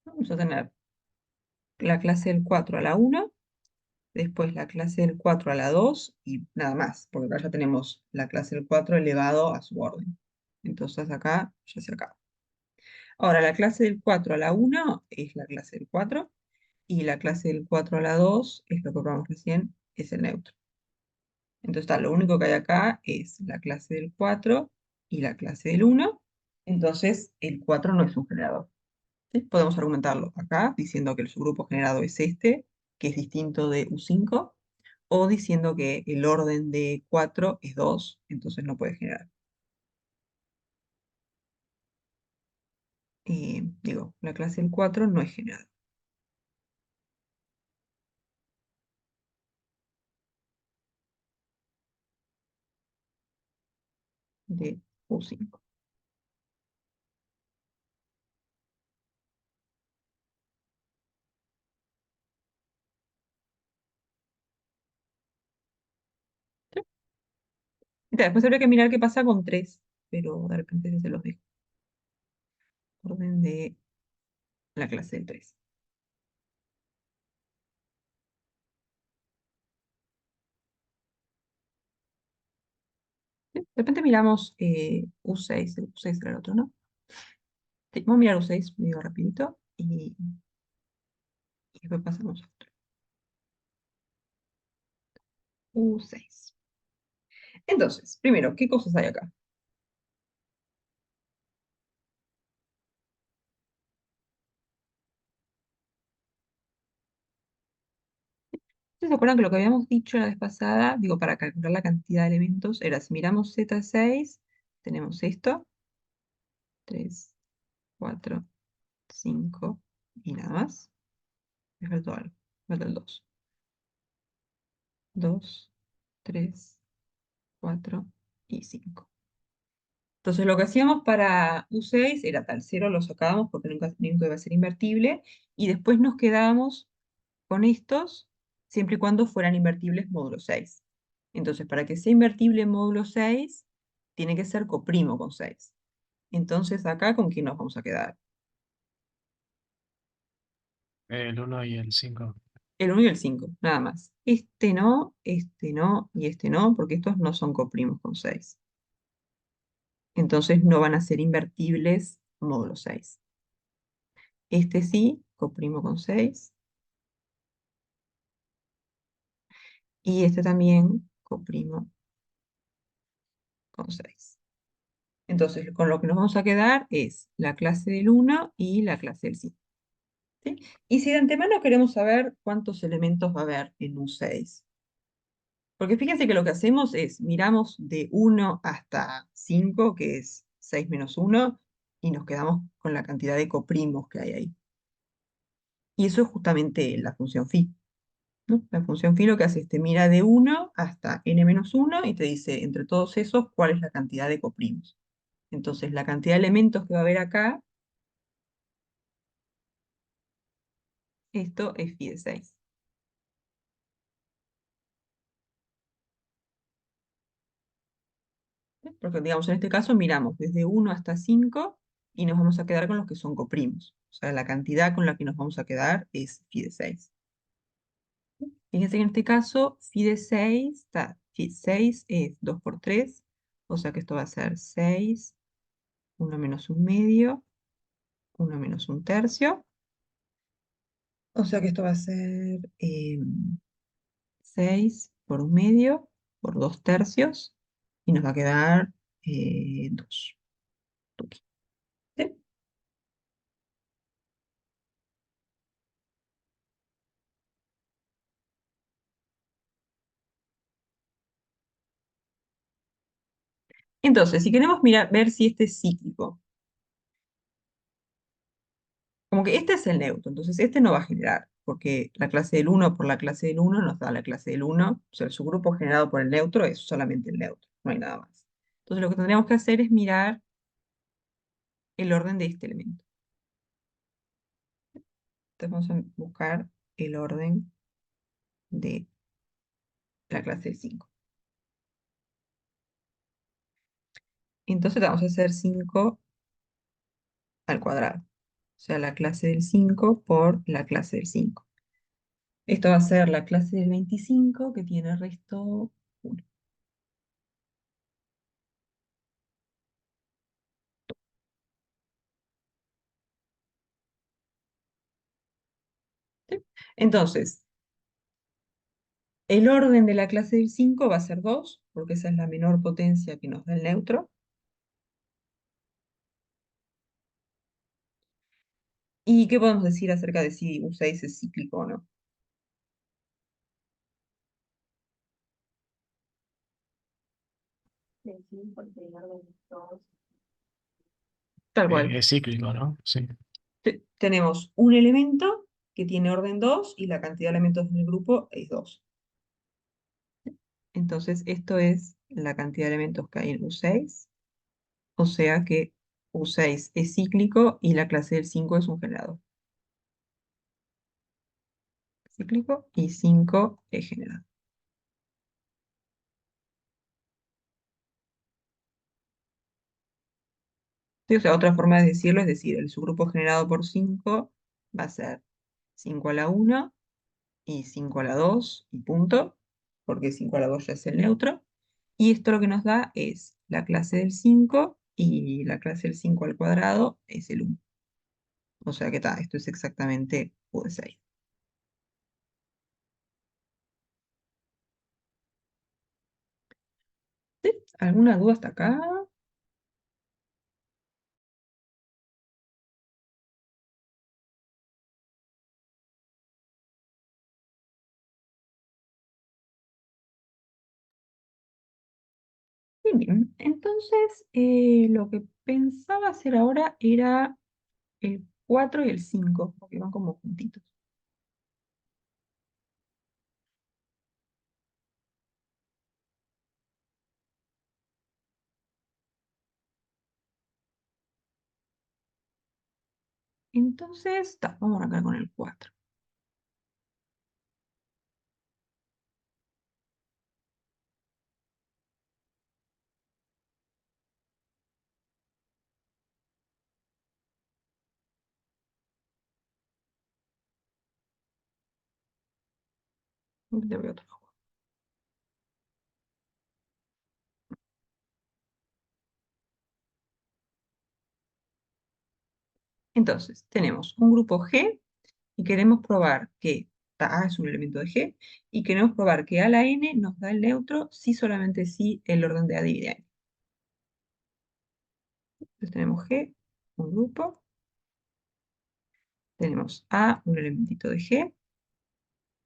Vamos a tener la clase del 4 a la 1, después la clase del 4 a la 2 y nada más, porque acá ya tenemos la clase del 4 elevado a su orden. Entonces acá ya se acaba. Ahora, la clase del 4 a la 1 es la clase del 4 y la clase del 4 a la 2 es lo que probamos recién, es el neutro. Entonces está, lo único que hay acá es la clase del 4 y la clase del 1. Entonces el 4 no es un generador. ¿Sí? Podemos argumentarlo acá diciendo que el subgrupo generado es este, que es distinto de U5, o diciendo que el orden de 4 es 2, entonces no puede generar. Digo, la clase del 4 no es generada de U5. ¿Sí? Después habría que mirar qué pasa con 3, pero de repente se los dejo. Orden de la clase del 3. ¿Sí? De repente miramos U6, el U6 era el otro, ¿no? Sí, vamos a mirar U6, medio rapidito, y después pasamos a otro. U6. Entonces, primero, ¿qué cosas hay acá? ¿Se acuerdan que lo que habíamos dicho la vez pasada, digo, para calcular la cantidad de elementos, era si miramos Z6, tenemos esto, 3, 4, 5 y nada más. Me faltó algo, me faltó el 2. 2, 3, 4 y 5. Entonces lo que hacíamos para U6 era tal, 0 lo sacábamos porque nunca iba a ser invertible, y después nos quedábamos con estos siempre y cuando fueran invertibles módulo 6. Entonces, para que sea invertible módulo 6, tiene que ser coprimo con 6. Entonces, acá, ¿con quién nos vamos a quedar? El uno y el 5. El 1 y el 5, nada más. Este no y este no, porque estos no son coprimos con 6. Entonces, no van a ser invertibles módulo 6. Este sí, coprimo con 6. Y este también, coprimo con 6. Entonces, con lo que nos vamos a quedar es la clase del 1 y la clase del 5. ¿Sí? Y si de antemano queremos saber cuántos elementos va a haber en U6. Porque fíjense que lo que hacemos es, miramos de 1 hasta 5, que es 6 menos 1, y nos quedamos con la cantidad de coprimos que hay ahí. Y eso es justamente la función phi, ¿no? La función phi lo que hace es te mira de 1 hasta n menos 1 y te dice entre todos esos cuál es la cantidad de coprimos. Entonces, la cantidad de elementos que va a haber acá, esto es phi de 6. Porque, digamos, en este caso miramos desde 1 hasta 5 y nos vamos a quedar con los que son coprimos. O sea, la cantidad con la que nos vamos a quedar es phi de 6. Fíjense que en este caso, phi de 6, phi 6 es 2 por 3, o sea que esto va a ser 6, 1 menos un medio, 1 menos un tercio. O sea que esto va a ser 6 por un medio, por 2 tercios, y nos va a quedar 2. Entonces, si queremos mirar, ver si este es cíclico, como que este es el neutro, entonces este no va a generar, porque la clase del 1 por la clase del 1 nos da la clase del 1, o sea, el subgrupo generado por el neutro es solamente el neutro, no hay nada más. Entonces, lo que tendríamos que hacer es mirar el orden de este elemento. Entonces, vamos a buscar el orden de la clase del 5. Entonces, vamos a hacer 5 al cuadrado, o sea, la clase del 5 por la clase del 5. Esto va a ser la clase del 25 que tiene resto 1. ¿Sí? Entonces, el orden de la clase del 5 va a ser 2, porque esa es la menor potencia que nos da el neutro. ¿Y qué podemos decir acerca de si U6 es cíclico o no? Tal cual. Es cíclico, ¿no? Sí. Tenemos un elemento que tiene orden 2 y la cantidad de elementos del grupo es 2. Entonces, esto es la cantidad de elementos que hay en U6. O sea que U6 es cíclico y la clase del 5 es un generador. Cíclico y 5 es generador. Sí, o sea, otra forma de decirlo es decir, el subgrupo generado por 5 va a ser 5 a la 1 y 5 a la 2 y punto, porque 5 a la 2 ya es el neutro. Y esto lo que nos da es la clase del 5 y la clase del 5 al cuadrado es el 1. O sea que está, esto es exactamente U de 6. ¿Sí? ¿Alguna duda hasta acá? Bien, bien. Entonces, lo que pensaba hacer ahora era el 4 y el 5 porque van como juntitos. Entonces, vamos a arrancar con el 4. Le voy a otro. Entonces, tenemos un grupo G y queremos probar que A es un elemento de G y queremos probar que A la N nos da el neutro si solamente si el orden de A divide a N. Entonces tenemos G, un grupo, tenemos A, un elementito de G,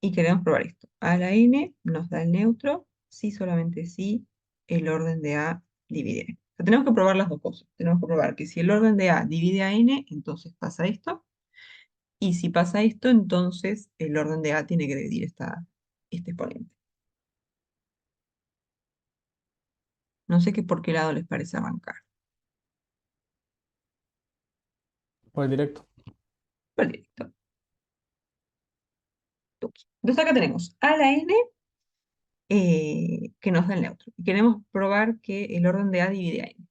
y queremos probar esto. A la N nos da el neutro si solamente si el orden de A divide a N. O sea, tenemos que probar las dos cosas. Tenemos que probar que si el orden de A divide a N, entonces pasa esto. Y si pasa esto, entonces el orden de A tiene que dividir este exponente. No sé por qué lado les parece arrancar. Por el directo. Pues listo. Tuki. Entonces acá tenemos a la n que nos da el neutro. Y queremos probar que el orden de A divide a n.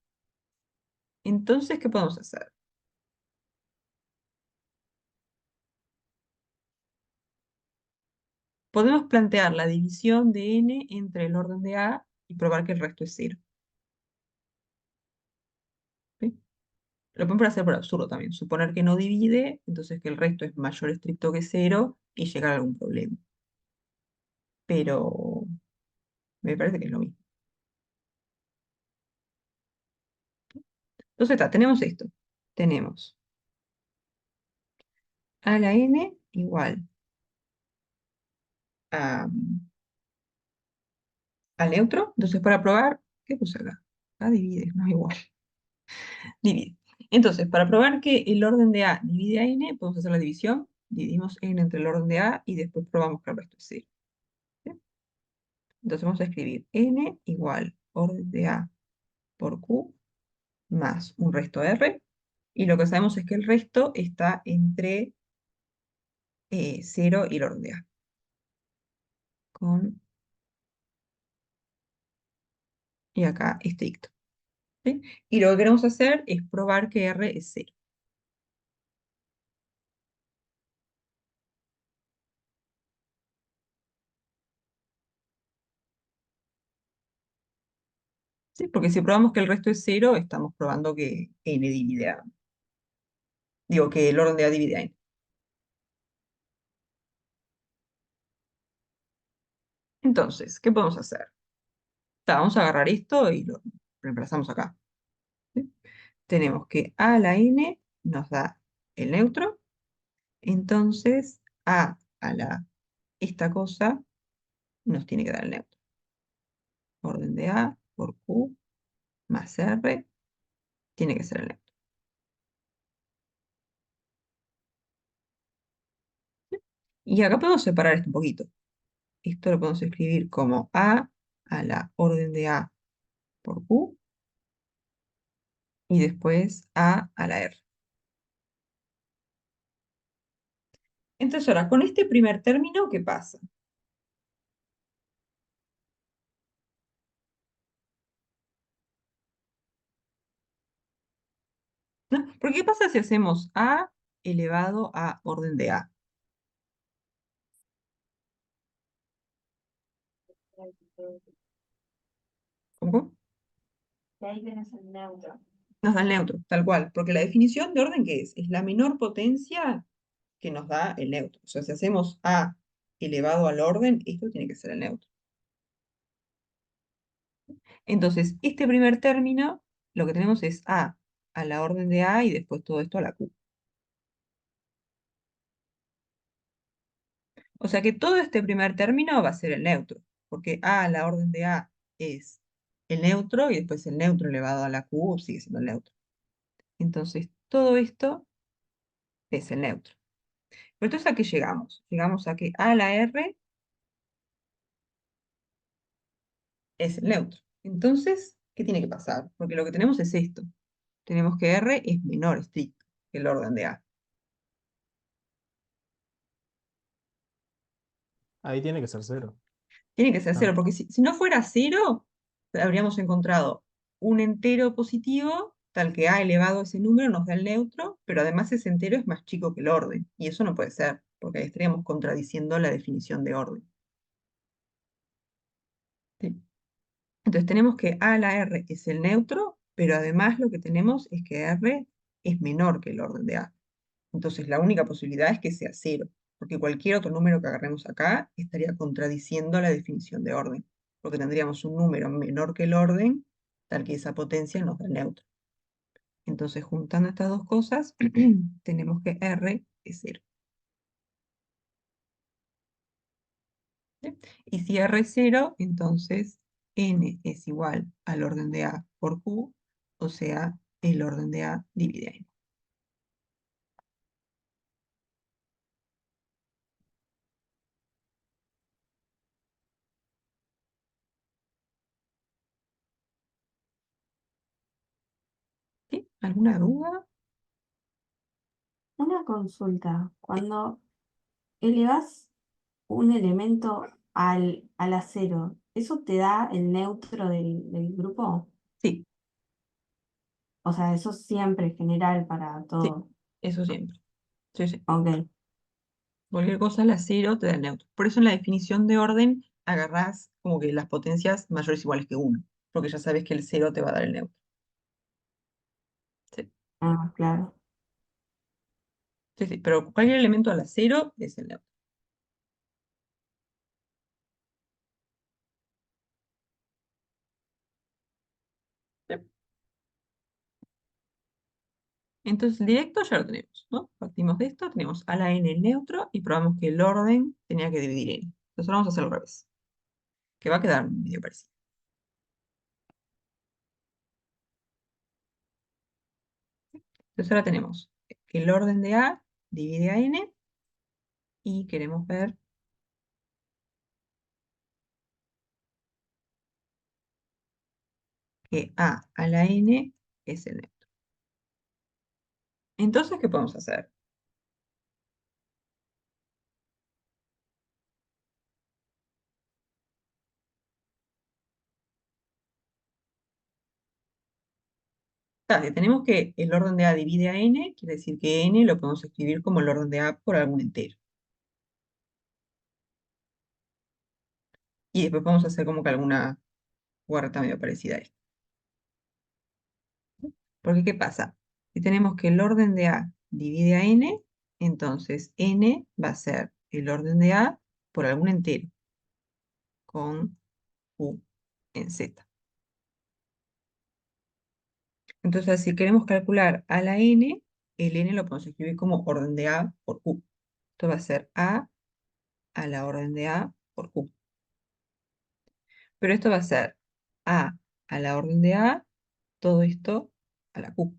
Entonces, ¿qué podemos hacer? Podemos plantear la división de n entre el orden de A y probar que el resto es cero. ¿Sí? Lo podemos hacer por absurdo también. Suponer que no divide, entonces que el resto es mayor estricto que cero y llegar a algún problema. Pero me parece que es lo mismo. Entonces tenemos esto. Tenemos a la n igual a, al neutro. Entonces, para probar, ¿qué puse acá? A divide, no igual. Divide. Entonces, para probar que el orden de A divide a n, podemos hacer la división. Dividimos n entre el orden de A y después probamos que el resto es cero. ¿Sí? Entonces vamos a escribir n igual orden de A por Q más un resto R. Y lo que sabemos es que el resto está entre 0 y el orden de A. Con, y acá estricto. ¿Sí? Y lo que queremos hacer es probar que R es cero. ¿Sí? Porque si probamos que el resto es cero, estamos probando que n divide a. Digo, que el orden de A divide a n. Entonces, ¿qué podemos hacer? Vamos a agarrar esto y lo reemplazamos acá. ¿Sí? Tenemos que A a la n nos da el neutro. Entonces, a la esta cosa nos tiene que dar el neutro. Orden de A por Q más R tiene que ser el neutro. Y acá podemos separar esto un poquito. Esto lo podemos escribir como a la orden de A por Q y después a la R. Entonces ahora, con este primer término, ¿qué pasa? ¿No? Porque ¿qué pasa si hacemos A elevado a orden de A? ¿Cómo? Y ahí tenés el neutro. Nos da el neutro, tal cual. Porque la definición de orden, ¿qué es? Es la menor potencia que nos da el neutro. O sea, si hacemos A elevado al orden, esto tiene que ser el neutro. Entonces, este primer término, lo que tenemos es a la orden de A y después todo esto a la Q. O sea que todo este primer término va a ser el neutro, porque A a la orden de A es el neutro y después el neutro elevado a la Q sigue siendo el neutro. Entonces, todo esto es el neutro. Pero entonces, ¿a qué llegamos? Llegamos a que A a la R es el neutro. Entonces, ¿qué tiene que pasar? Porque lo que tenemos es esto. Tenemos que R es menor estricto que el orden de A. Ahí tiene que ser cero. Tiene que ser Ah, cero, porque si no fuera cero, habríamos encontrado un entero positivo, tal que A elevado a ese número nos da el neutro, pero además ese entero es más chico que el orden. Y eso no puede ser, porque ahí estaríamos contradiciendo la definición de orden. ¿Sí? Entonces tenemos que A a la R es el neutro, pero además lo que tenemos es que R es menor que el orden de A. Entonces la única posibilidad es que sea cero, porque cualquier otro número que agarremos acá estaría contradiciendo la definición de orden, porque tendríamos un número menor que el orden, tal que esa potencia nos da el neutro. Entonces juntando estas dos cosas, tenemos que R es cero. ¿Sí? Y si R es cero, entonces N es igual al orden de A por Q, o sea, el orden de A divide a N. ¿Sí? ¿Alguna duda? Una consulta. Cuando elevas un elemento al acero, ¿eso te da el neutro del grupo? Sí, O sea, eso siempre es general para sí, todo. eso siempre. Sí, sí. Ok. Cualquier cosa, la cero te da el neutro. Por eso en la definición de orden agarrás como que las potencias mayores o iguales que uno, porque ya sabes que el cero te va a dar el neutro. Sí, Ah, claro. sí, sí, pero cualquier elemento a la cero es el neutro. Sí. Entonces, el directo ya lo tenemos, ¿no? Partimos de esto, tenemos a la n el neutro y probamos que el orden tenía que dividir n. Entonces ahora vamos a hacer al revés, que va a quedar medio parecido. Entonces ahora tenemos que el orden de a divide a n y queremos ver que a la n es el neutro. Entonces, ¿qué podemos hacer? Si tenemos que el orden de A divide a n, quiere decir que n lo podemos escribir como el orden de A por algún entero. Y después podemos hacer como que alguna huerta medio parecida a esta. Porque, ¿qué pasa? Si tenemos que el orden de A divide a n, entonces n va a ser el orden de A por algún entero, con q en z. Entonces, si queremos calcular a la n, el n lo podemos escribir como orden de A por q. Esto va a ser a la orden de A por q. Pero esto va a ser a la orden de A, todo esto a la Q.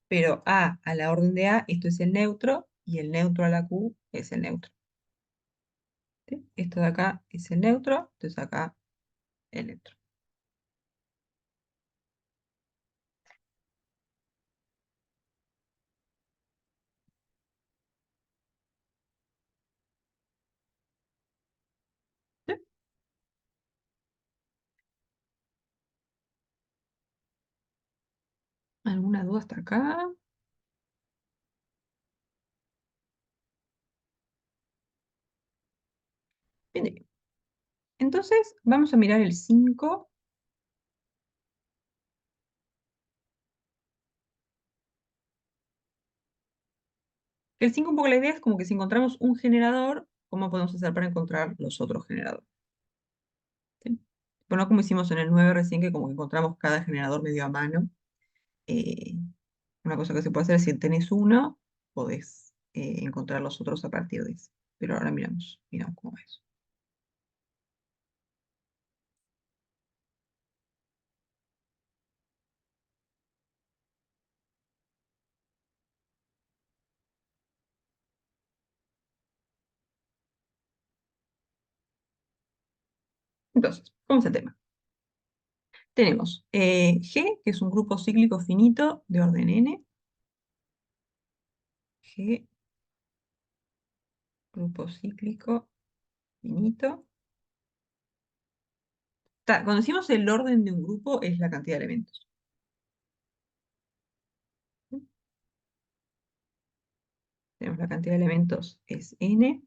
Pero a la orden de A, esto es el neutro, y el neutro a la Q es el neutro. ¿Sí? Esto de acá es el neutro, entonces acá el neutro. ¿Sí? ¿Alguna duda hasta acá? Bien. Entonces, vamos a mirar el 5. El 5 un poco la idea es como que si encontramos un generador, ¿cómo podemos hacer para encontrar los otros generadores? ¿Sí? Bueno, como hicimos en el 9 recién, que como que encontramos cada generador medio a mano. eh, Una cosa que se puede hacer es si tenés uno, podés encontrar los otros a partir de eso. pero ahora miramos cómo es. Entonces, ¿cómo es el tema? Tenemos G, que es un grupo cíclico finito de orden n. G, grupo cíclico finito. Cuando decimos el orden de un grupo, es la cantidad de elementos. Tenemos la cantidad de elementos es n.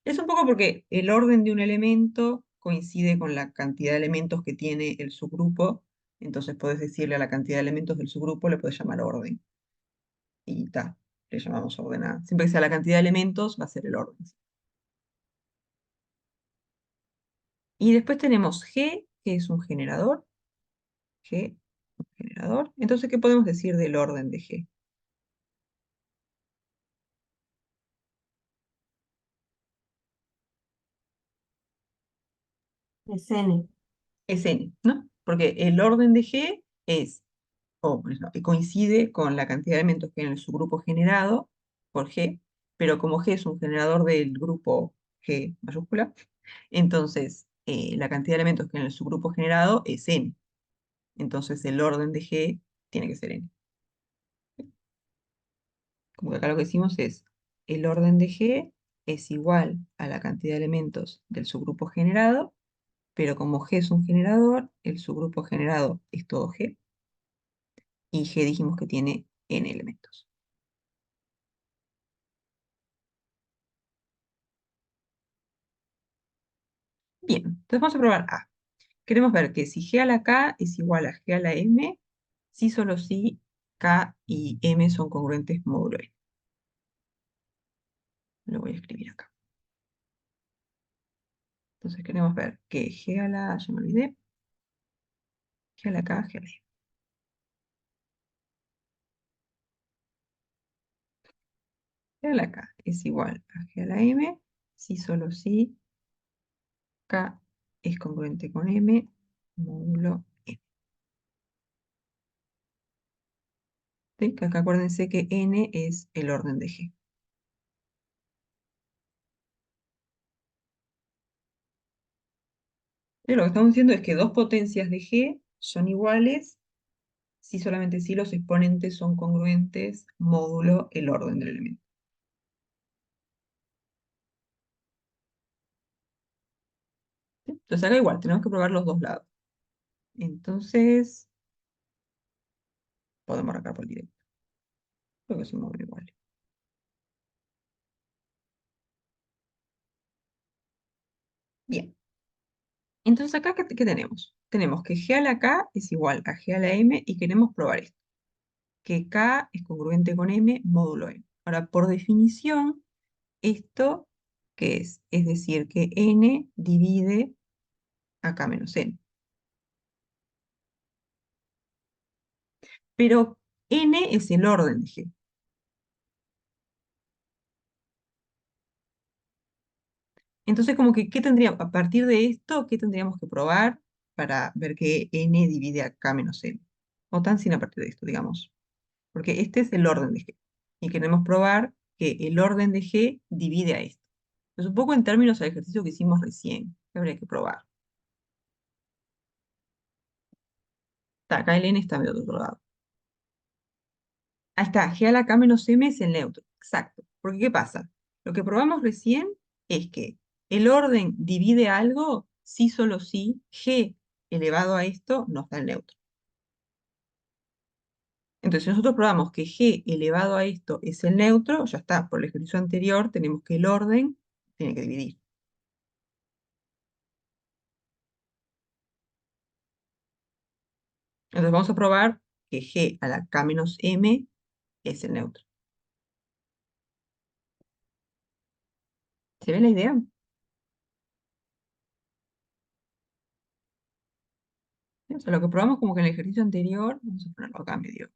Es un poco porque el orden de un elemento coincide con la cantidad de elementos que tiene el subgrupo. Entonces puedes decirle a la cantidad de elementos del subgrupo, le puedes llamar orden. Y le llamamos ordenada. Siempre que sea la cantidad de elementos, va a ser el orden. Y después tenemos G, que es un generador. G, un generador. Entonces, ¿qué podemos decir del orden de G? Es n. Es n, ¿no? Porque el orden de G es, que coincide con la cantidad de elementos que hay en el subgrupo generado por G, pero como G es un generador del grupo G mayúscula, entonces la cantidad de elementos que hay en el subgrupo generado es n. Entonces el orden de G tiene que ser n. Como que acá lo que decimos es, el orden de G es igual a la cantidad de elementos del subgrupo generado, pero como G es un generador, el subgrupo generado es todo G, y G dijimos que tiene n elementos. Bien, entonces vamos a probar A. Queremos ver que si G a la K es igual a G a la M, si solo si K y M son congruentes módulo N. Lo voy a escribir acá. Entonces queremos ver que G a la, ya me olvidé, G a la K, G a la M. G a la K es igual a G a la M, si solo si K es congruente con M, módulo N. ¿Sí? Que acá acuérdense que N es el orden de G. Y lo que estamos diciendo es que dos potencias de G son iguales si solamente si los exponentes son congruentes módulo el orden del elemento. ¿Sí? Entonces acá igual, tenemos que probar los dos lados. Entonces, podemos arrancar por directo. Creo que son módulo iguales. Bien. Entonces acá, ¿qué tenemos? Tenemos que G a la K es igual a G a la M y queremos probar esto. Que K es congruente con M módulo M. Ahora, por definición, ¿esto qué es? Es decir, que N divide a K menos N. Pero N es el orden de G. Entonces, como que, ¿qué tendríamos, a partir de esto, qué tendríamos que probar para ver que N divide a K menos N? O tan sin a partir de esto, digamos. Porque este es el orden de G. Y queremos probar que el orden de G divide a esto. Es un poco en términos al ejercicio que hicimos recién, que habría que probar. Acá el N está del otro lado. Ahí está, G a la K menos M es el neutro. Exacto. Porque ¿qué pasa? Lo que probamos recién es que el orden divide algo si solo si G elevado a esto nos da el neutro. Entonces, si nosotros probamos que G elevado a esto es el neutro, ya está, por el ejercicio anterior tenemos que el orden tiene que dividir. Entonces vamos a probar que G a la K menos M es el neutro. ¿Se ve la idea? O sea, lo que probamos como que en el ejercicio anterior, vamos a ponerlo acá medio.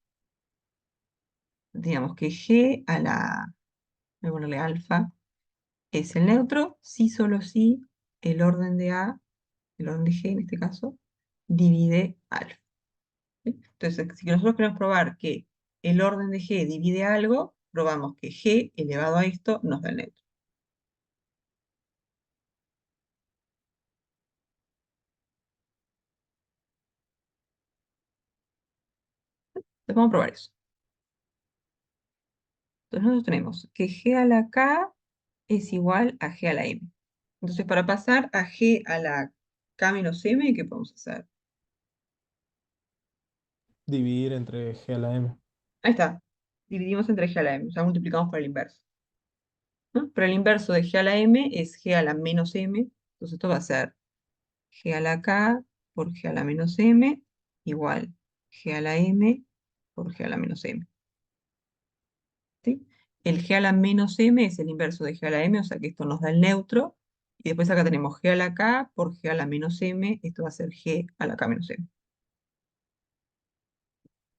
Digamos que G a la, voy a ponerle alfa, es el neutro si solo si el orden de A, el orden de G en este caso, divide alfa. ¿Sí? Entonces, si nosotros queremos probar que el orden de G divide algo, probamos que G elevado a esto nos da el neutro. Entonces vamos a probar eso. Entonces nosotros tenemos que G a la K es igual a G a la M. Entonces para pasar a G a la K menos M, ¿qué podemos hacer? Dividir entre G a la M. Ahí está. Dividimos entre G a la M, o sea, multiplicamos por el inverso. ¿No? Pero el inverso de G a la M es G a la menos M. Entonces esto va a ser G a la K por G a la menos M igual G a la M por G a la menos M. ¿Sí? El G a la menos M es el inverso de G a la M, o sea que esto nos da el neutro. Y después acá tenemos G a la K por G a la menos M. Esto va a ser G a la K menos M.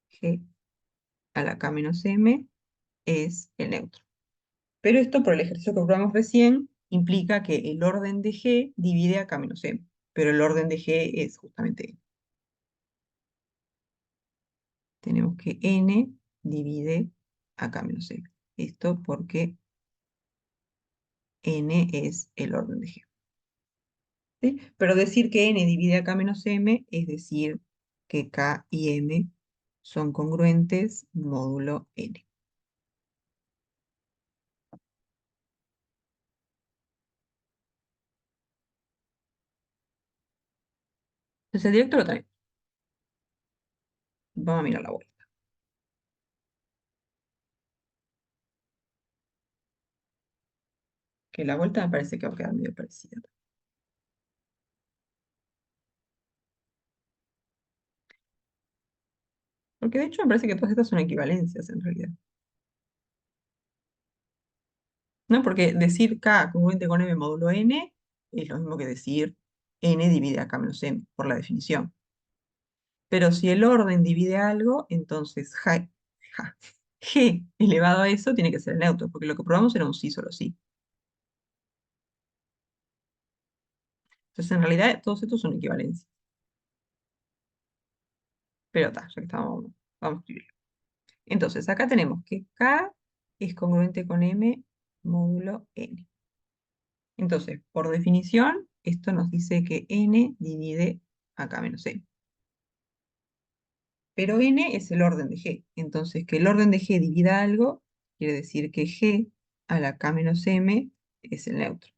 G a la K menos M es el neutro. Pero esto, por el ejercicio que probamos recién, implica que el orden de G divide a K menos M. Pero el orden de G es justamente N. Tenemos que N divide a K menos M. Esto porque N es el orden de G. ¿Sí? Pero decir que N divide a K menos M es decir que K y M son congruentes módulo N. Entonces el directo lo tenemos. Vamos a mirar la vuelta. Que la vuelta me parece que va a quedar medio parecida. Porque de hecho me parece que todas estas son equivalencias en realidad. ¿No? Porque decir K congruente con M módulo N es lo mismo que decir N divide a K menos M, por la definición. Pero si el orden divide algo, entonces G elevado a eso tiene que ser el neutro, porque lo que probamos era un sí solo sí. Entonces en realidad todos estos son equivalencias. Pero está, ya que estamos, vamos a escribirlo. Entonces acá tenemos que K es congruente con M módulo N. Entonces, por definición, esto nos dice que N divide a K menos M. Pero N es el orden de G. Entonces, que el orden de G divida algo, quiere decir que G a la K menos M es el neutro.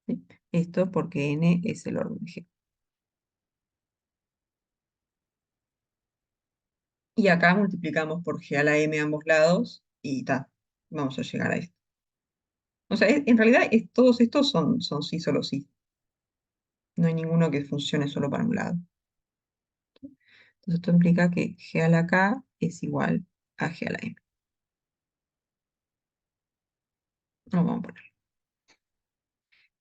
¿Sí? Esto porque N es el orden de G. Y acá multiplicamos por G a la M a ambos lados y ta, vamos a llegar a esto. O sea, en realidad todos estos son sí, solo sí. No hay ninguno que funcione solo para un lado. Entonces esto implica que G a la K es igual a G a la M. No vamos a poner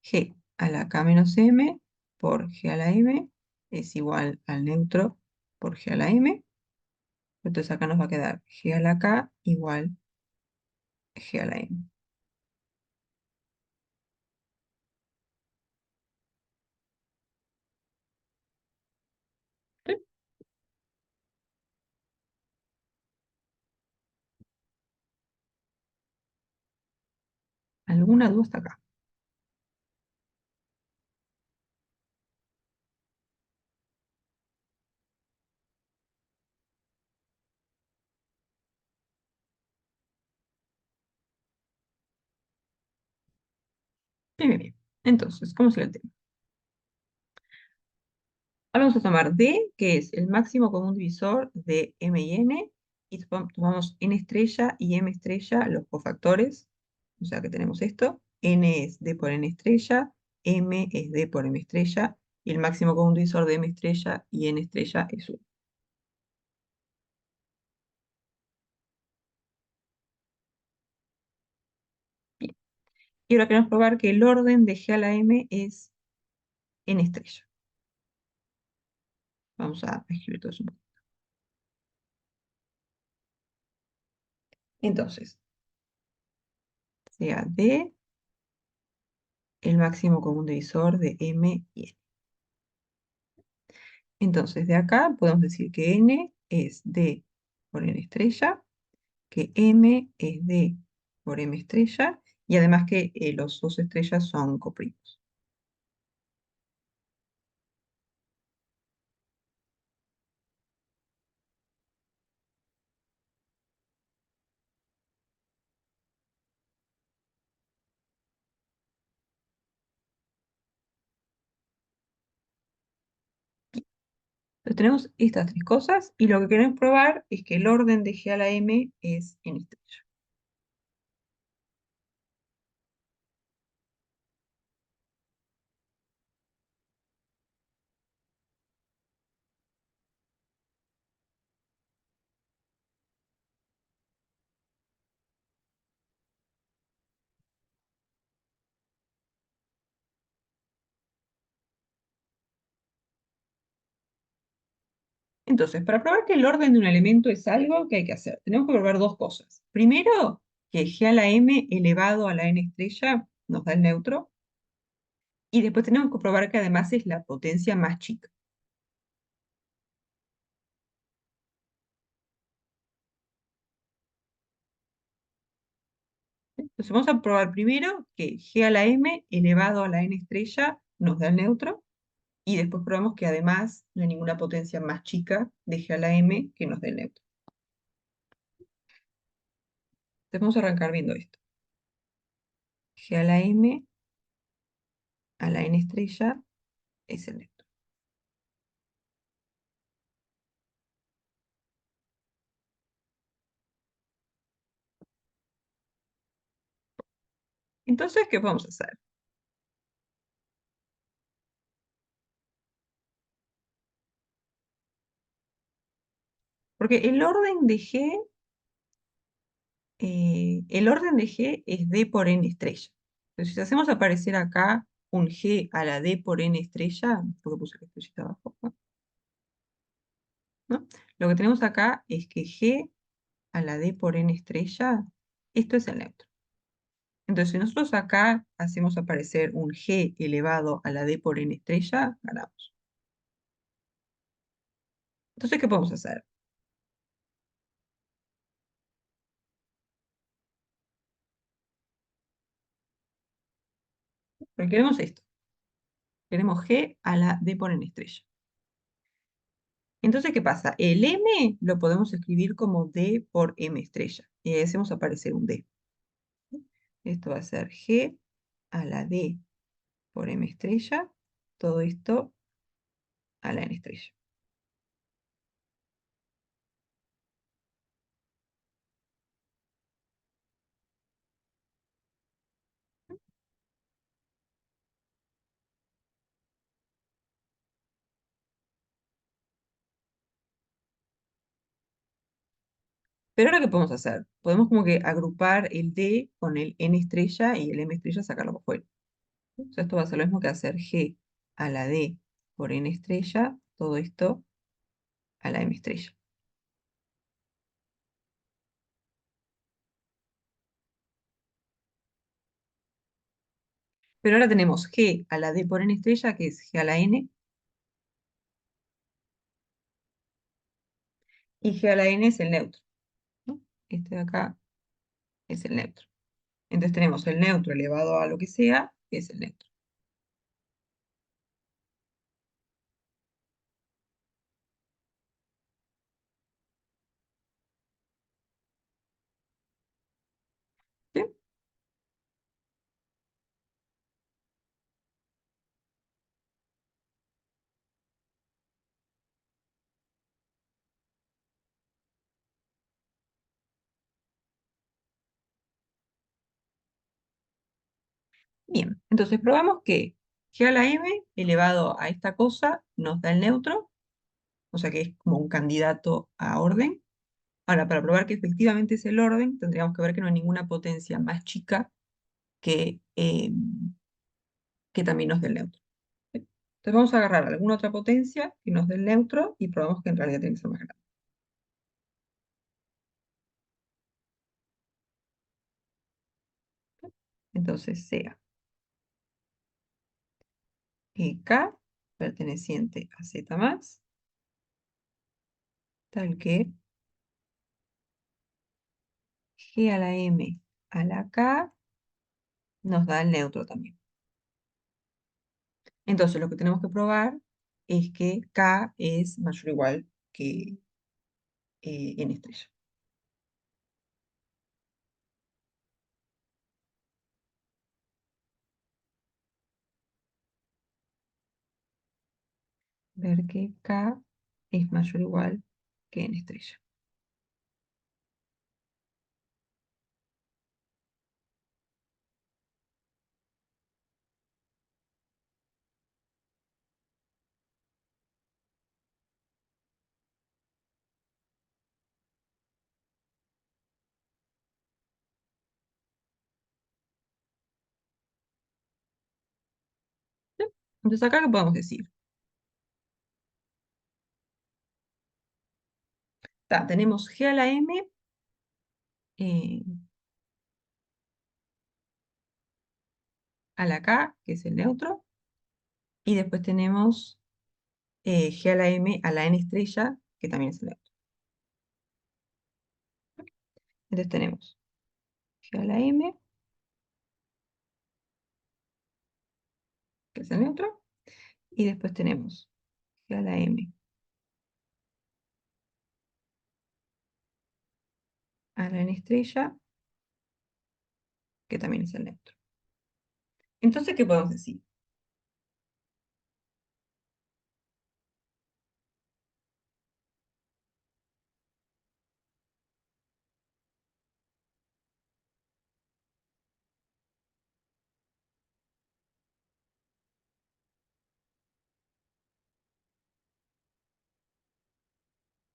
G a la K menos M por G a la M es igual al neutro por G a la M. Entonces acá nos va a quedar G a la K igual G a la M. ¿Sí? ¿Alguna duda hasta acá? Bien, bien, bien. Entonces, ¿cómo sigue el tema? Ahora vamos a tomar D, que es el máximo común divisor de M y N, y tomamos N estrella y M estrella, los cofactores, o sea que tenemos esto, N es D por N estrella, M es D por M estrella, y el máximo común divisor de M estrella y N estrella es 1. Bien. Y ahora queremos probar que el orden de G a la M es N estrella. Vamos a escribir todo eso. Entonces, sea D el máximo común divisor de M y N. Entonces, de acá podemos decir que N es D por N estrella, que M es D por M estrella, y además que los dos estrellas son coprimos. Entonces tenemos estas tres cosas, y lo que queremos probar es que el orden de G a la M es N estrella. Entonces, para probar que el orden de un elemento es algo, ¿qué hay que hacer? Tenemos que probar dos cosas. Primero, que G a la M elevado a la N estrella nos da el neutro. Y después tenemos que probar que además es la potencia más chica. Entonces vamos a probar primero que G a la M elevado a la N estrella nos da el neutro. Y después probamos que además no hay ninguna potencia más chica de G a la M que nos dé el neutro. Entonces vamos a arrancar viendo esto. G a la M a la N estrella es el neutro. Entonces, ¿qué vamos a hacer? Porque el orden de G es D por N estrella. Entonces, si hacemos aparecer acá un G a la D por N estrella, porque puse la estrellita abajo, ¿no? Lo que tenemos acá es que G a la D por N estrella, esto es el neutro. Entonces, si nosotros acá hacemos aparecer un G elevado a la D por N estrella, ganamos. Entonces, ¿qué podemos hacer? Porque queremos esto. Queremos G a la D por N estrella. Entonces, ¿qué pasa? El M lo podemos escribir como D por M estrella. Y ahí hacemos aparecer un D. Esto va a ser G a la D por M estrella. Todo esto a la N estrella. Pero ahora, ¿qué podemos hacer? Podemos como que agrupar el D con el N estrella y el M estrella sacarlo por fuera. O sea, esto va a ser lo mismo que hacer G a la D por N estrella, todo esto a la M estrella. Pero ahora tenemos G a la D por N estrella, que es G a la N, y G a la N es el neutro, ¿no? Este de acá es el neutro. Entonces tenemos el neutro elevado a lo que sea, que es el neutro. ¿Sí? Bien, entonces probamos que G a la M elevado a esta cosa nos da el neutro, o sea que es como un candidato a orden. Ahora, para probar que efectivamente es el orden, tendríamos que ver que no hay ninguna potencia más chica que también nos dé el neutro. ¿Sí? Entonces vamos a agarrar alguna otra potencia que nos dé el neutro y probamos que en realidad tiene que ser más grande. Entonces sea K perteneciente a Z más, tal que G a la M a la K nos da el neutro también. Entonces lo que tenemos que probar es que K es mayor o igual que N estrella. Ver que K es mayor o igual que N estrella. ¿Sí? Entonces acá, ¿qué podemos decir? Tenemos G a la M eh, a la K, que es el neutro, y después tenemos G a la M a la N estrella, que también es el neutro. Entonces tenemos G a la M, que es el neutro, y después tenemos G a la M a la N estrella, que también es el neutro. Entonces, ¿qué podemos decir?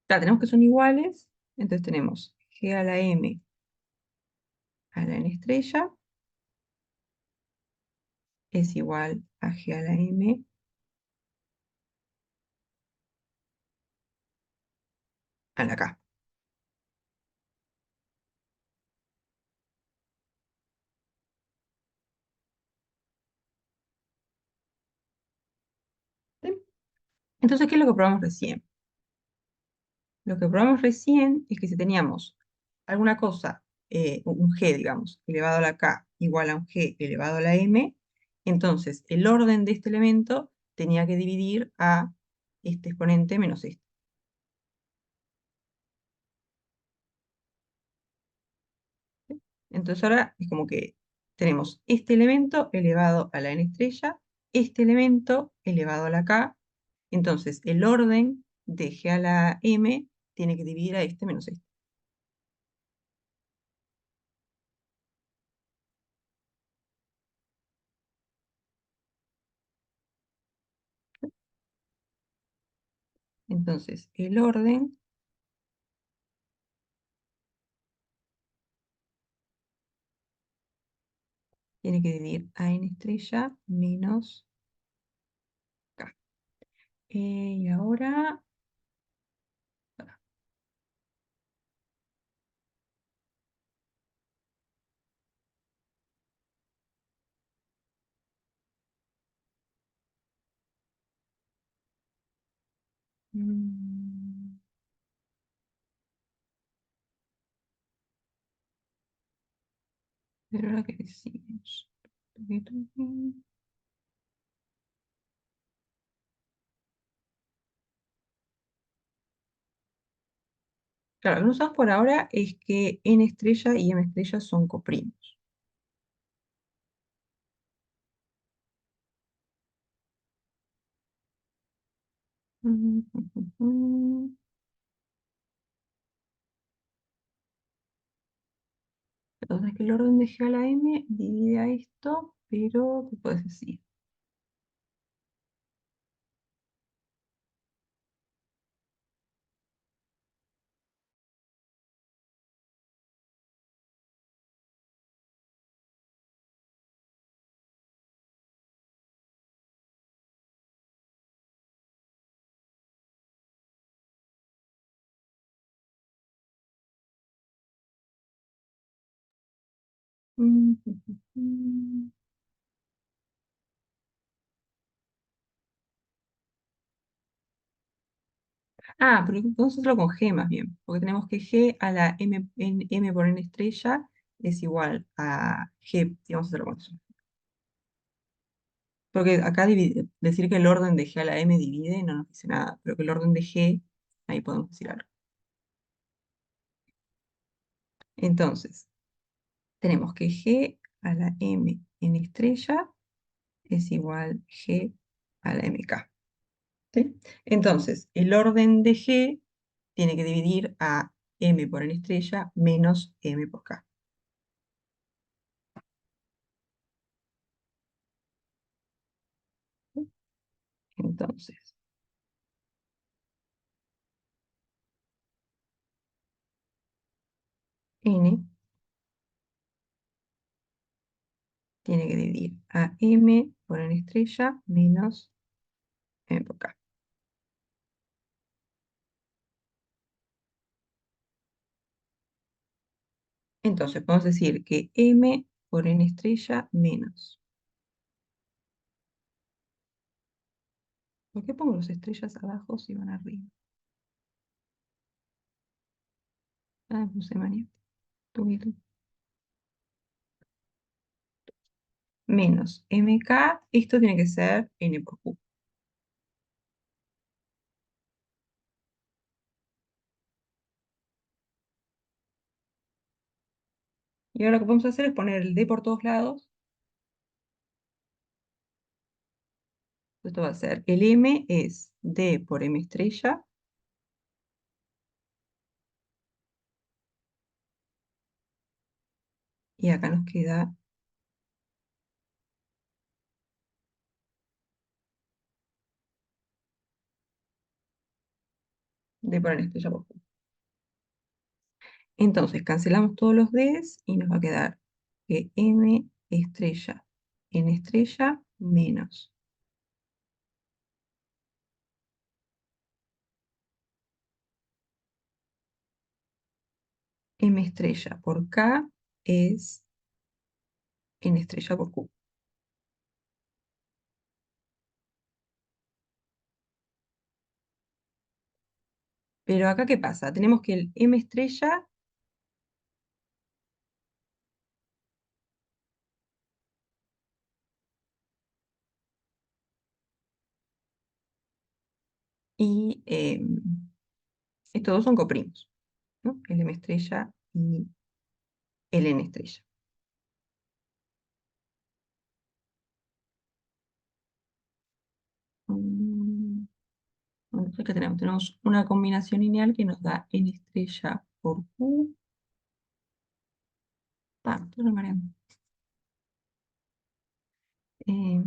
Tenemos que son iguales, entonces tenemos G a la M a la N estrella es igual a G a la M a la K. ¿Sí? Entonces, ¿qué es lo que probamos recién? Lo que probamos recién es que si teníamos alguna cosa, un G, digamos, elevado a la K igual a un G elevado a la M, entonces el orden de este elemento tenía que dividir a este exponente menos este. Entonces ahora es como que tenemos este elemento elevado a la N estrella, este elemento elevado a la K, entonces el orden de G a la M tiene que dividir a este menos este. Entonces el orden tiene que dividir a N estrella menos K. Y ahora, mm, pero ahora que decimos. Claro, lo que usamos por ahora es que N estrella y M estrella son coprimos. Entonces que el orden de G a la M divide a esto, pero ¿qué puedes decir? Mm, mm, mm, mm. Ah, pero vamos a hacerlo con G más bien, porque tenemos que G a la M por N estrella es igual a G, y vamos a hacerlo con eso. Porque acá decir que el orden de G a la M divide no nos dice nada, pero que el orden de G, ahí podemos decir algo. Entonces, tenemos que G a la M en estrella es igual G a la MK. ¿Sí? Entonces, el orden de G tiene que dividir a M por N estrella menos M por K. ¿Sí? Entonces, N tiene que dividir a M por N estrella menos M por K. Entonces, podemos decir que M por N estrella menos. ¿Por qué pongo las estrellas abajo si van arriba? Ah, puse manía. Tubito. Menos MK, esto tiene que ser N por Q. Y ahora lo que podemos hacer es poner el D por todos lados. Esto va a ser, el M es D por M estrella, y acá nos queda D por N estrella por Q. Entonces, cancelamos todos los Ds y nos va a quedar que M estrella N estrella menos M estrella por K es N estrella por Q. Pero acá, ¿qué pasa? Tenemos que el M estrella y estos dos son coprimos, ¿no? El M estrella y el N estrella. Mm, Entonces, ¿qué tenemos? Tenemos una combinación lineal que nos da N estrella por Q. Estoy remareando. Em,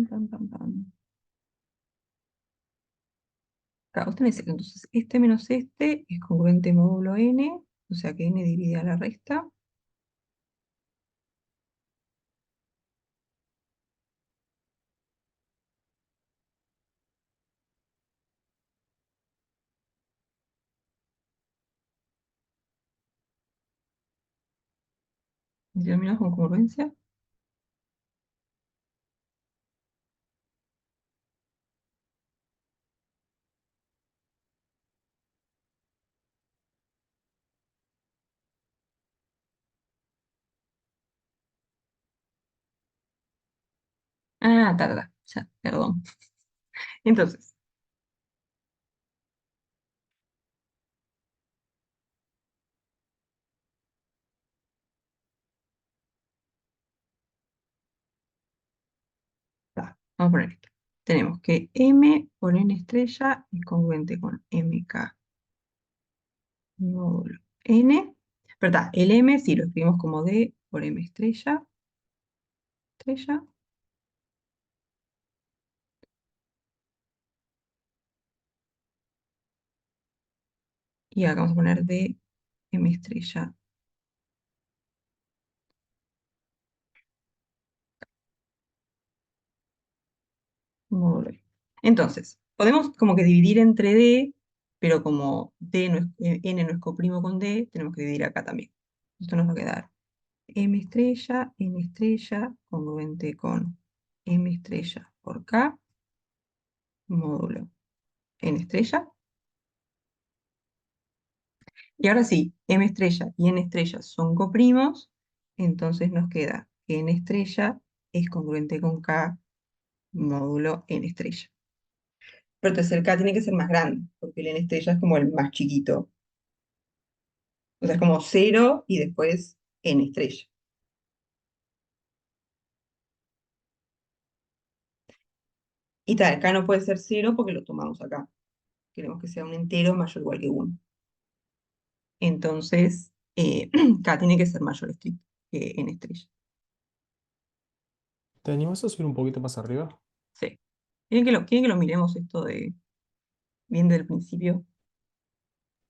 pam, pam, pam. Claro, usted me dice que entonces este menos este es congruente módulo N, o sea que N divide a la resta. Y terminamos con congruencia. Ah, tarda, ya, perdón. Entonces, vamos a poner esto. Tenemos que M por N estrella es congruente con MK módulo N. ¿Verdad? El M si lo escribimos como D por M estrella, estrella. Y acá vamos a poner D M estrella módulo E. Entonces, podemos como que dividir entre D, pero como D no es, N no es coprimo con D, tenemos que dividir acá también. Esto nos va a quedar M estrella, N estrella, congruente con M estrella por K, módulo N estrella. Y ahora sí, M estrella y N estrella son coprimos, entonces nos queda que N estrella es congruente con K, módulo N estrella. Pero entonces el K tiene que ser más grande, porque el N estrella es como el más chiquito. O sea, es como 0 y después N estrella. Y tal, K no puede ser 0 porque lo tomamos acá. Queremos que sea un entero mayor o igual que 1. Entonces, K tiene que ser mayor estricto que N estrella. ¿Te animas a subir un poquito más arriba? Sí. ¿Quieren que lo miremos esto de bien del principio?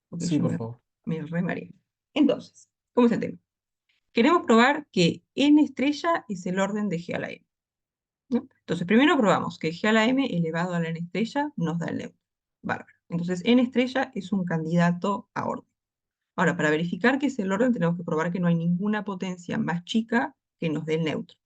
Porque Sí, yo por me, favor. me re mareé. Entonces, ¿cómo es el tema? Queremos probar que N estrella es el orden de G a la M, ¿no? Entonces, primero probamos que G a la M elevado a la N estrella nos da el neutro. Bárbaro. Entonces, N estrella es un candidato a orden. Ahora, para verificar que es el orden, tenemos que probar que no hay ninguna potencia más chica que nos dé el neutro.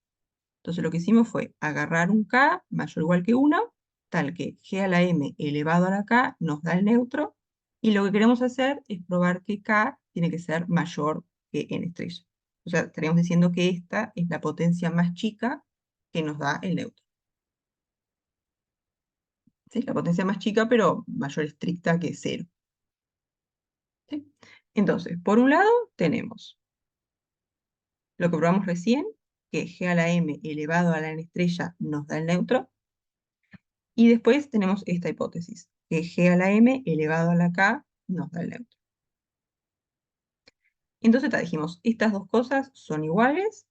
Entonces, lo que hicimos fue agarrar un K mayor o igual que 1, tal que G a la M elevado a la K nos da el neutro, y lo que queremos hacer es probar que K tiene que ser mayor que N estrella. O sea, estaríamos diciendo que esta es la potencia más chica que nos da el neutro. ¿Sí? La potencia más chica, pero mayor estricta que 0. ¿Sí? Entonces, por un lado, tenemos lo que probamos recién, que G a la M elevado a la N estrella nos da el neutro. Y después tenemos esta hipótesis, que G a la M elevado a la K nos da el neutro. Entonces dijimos, estas dos cosas son iguales,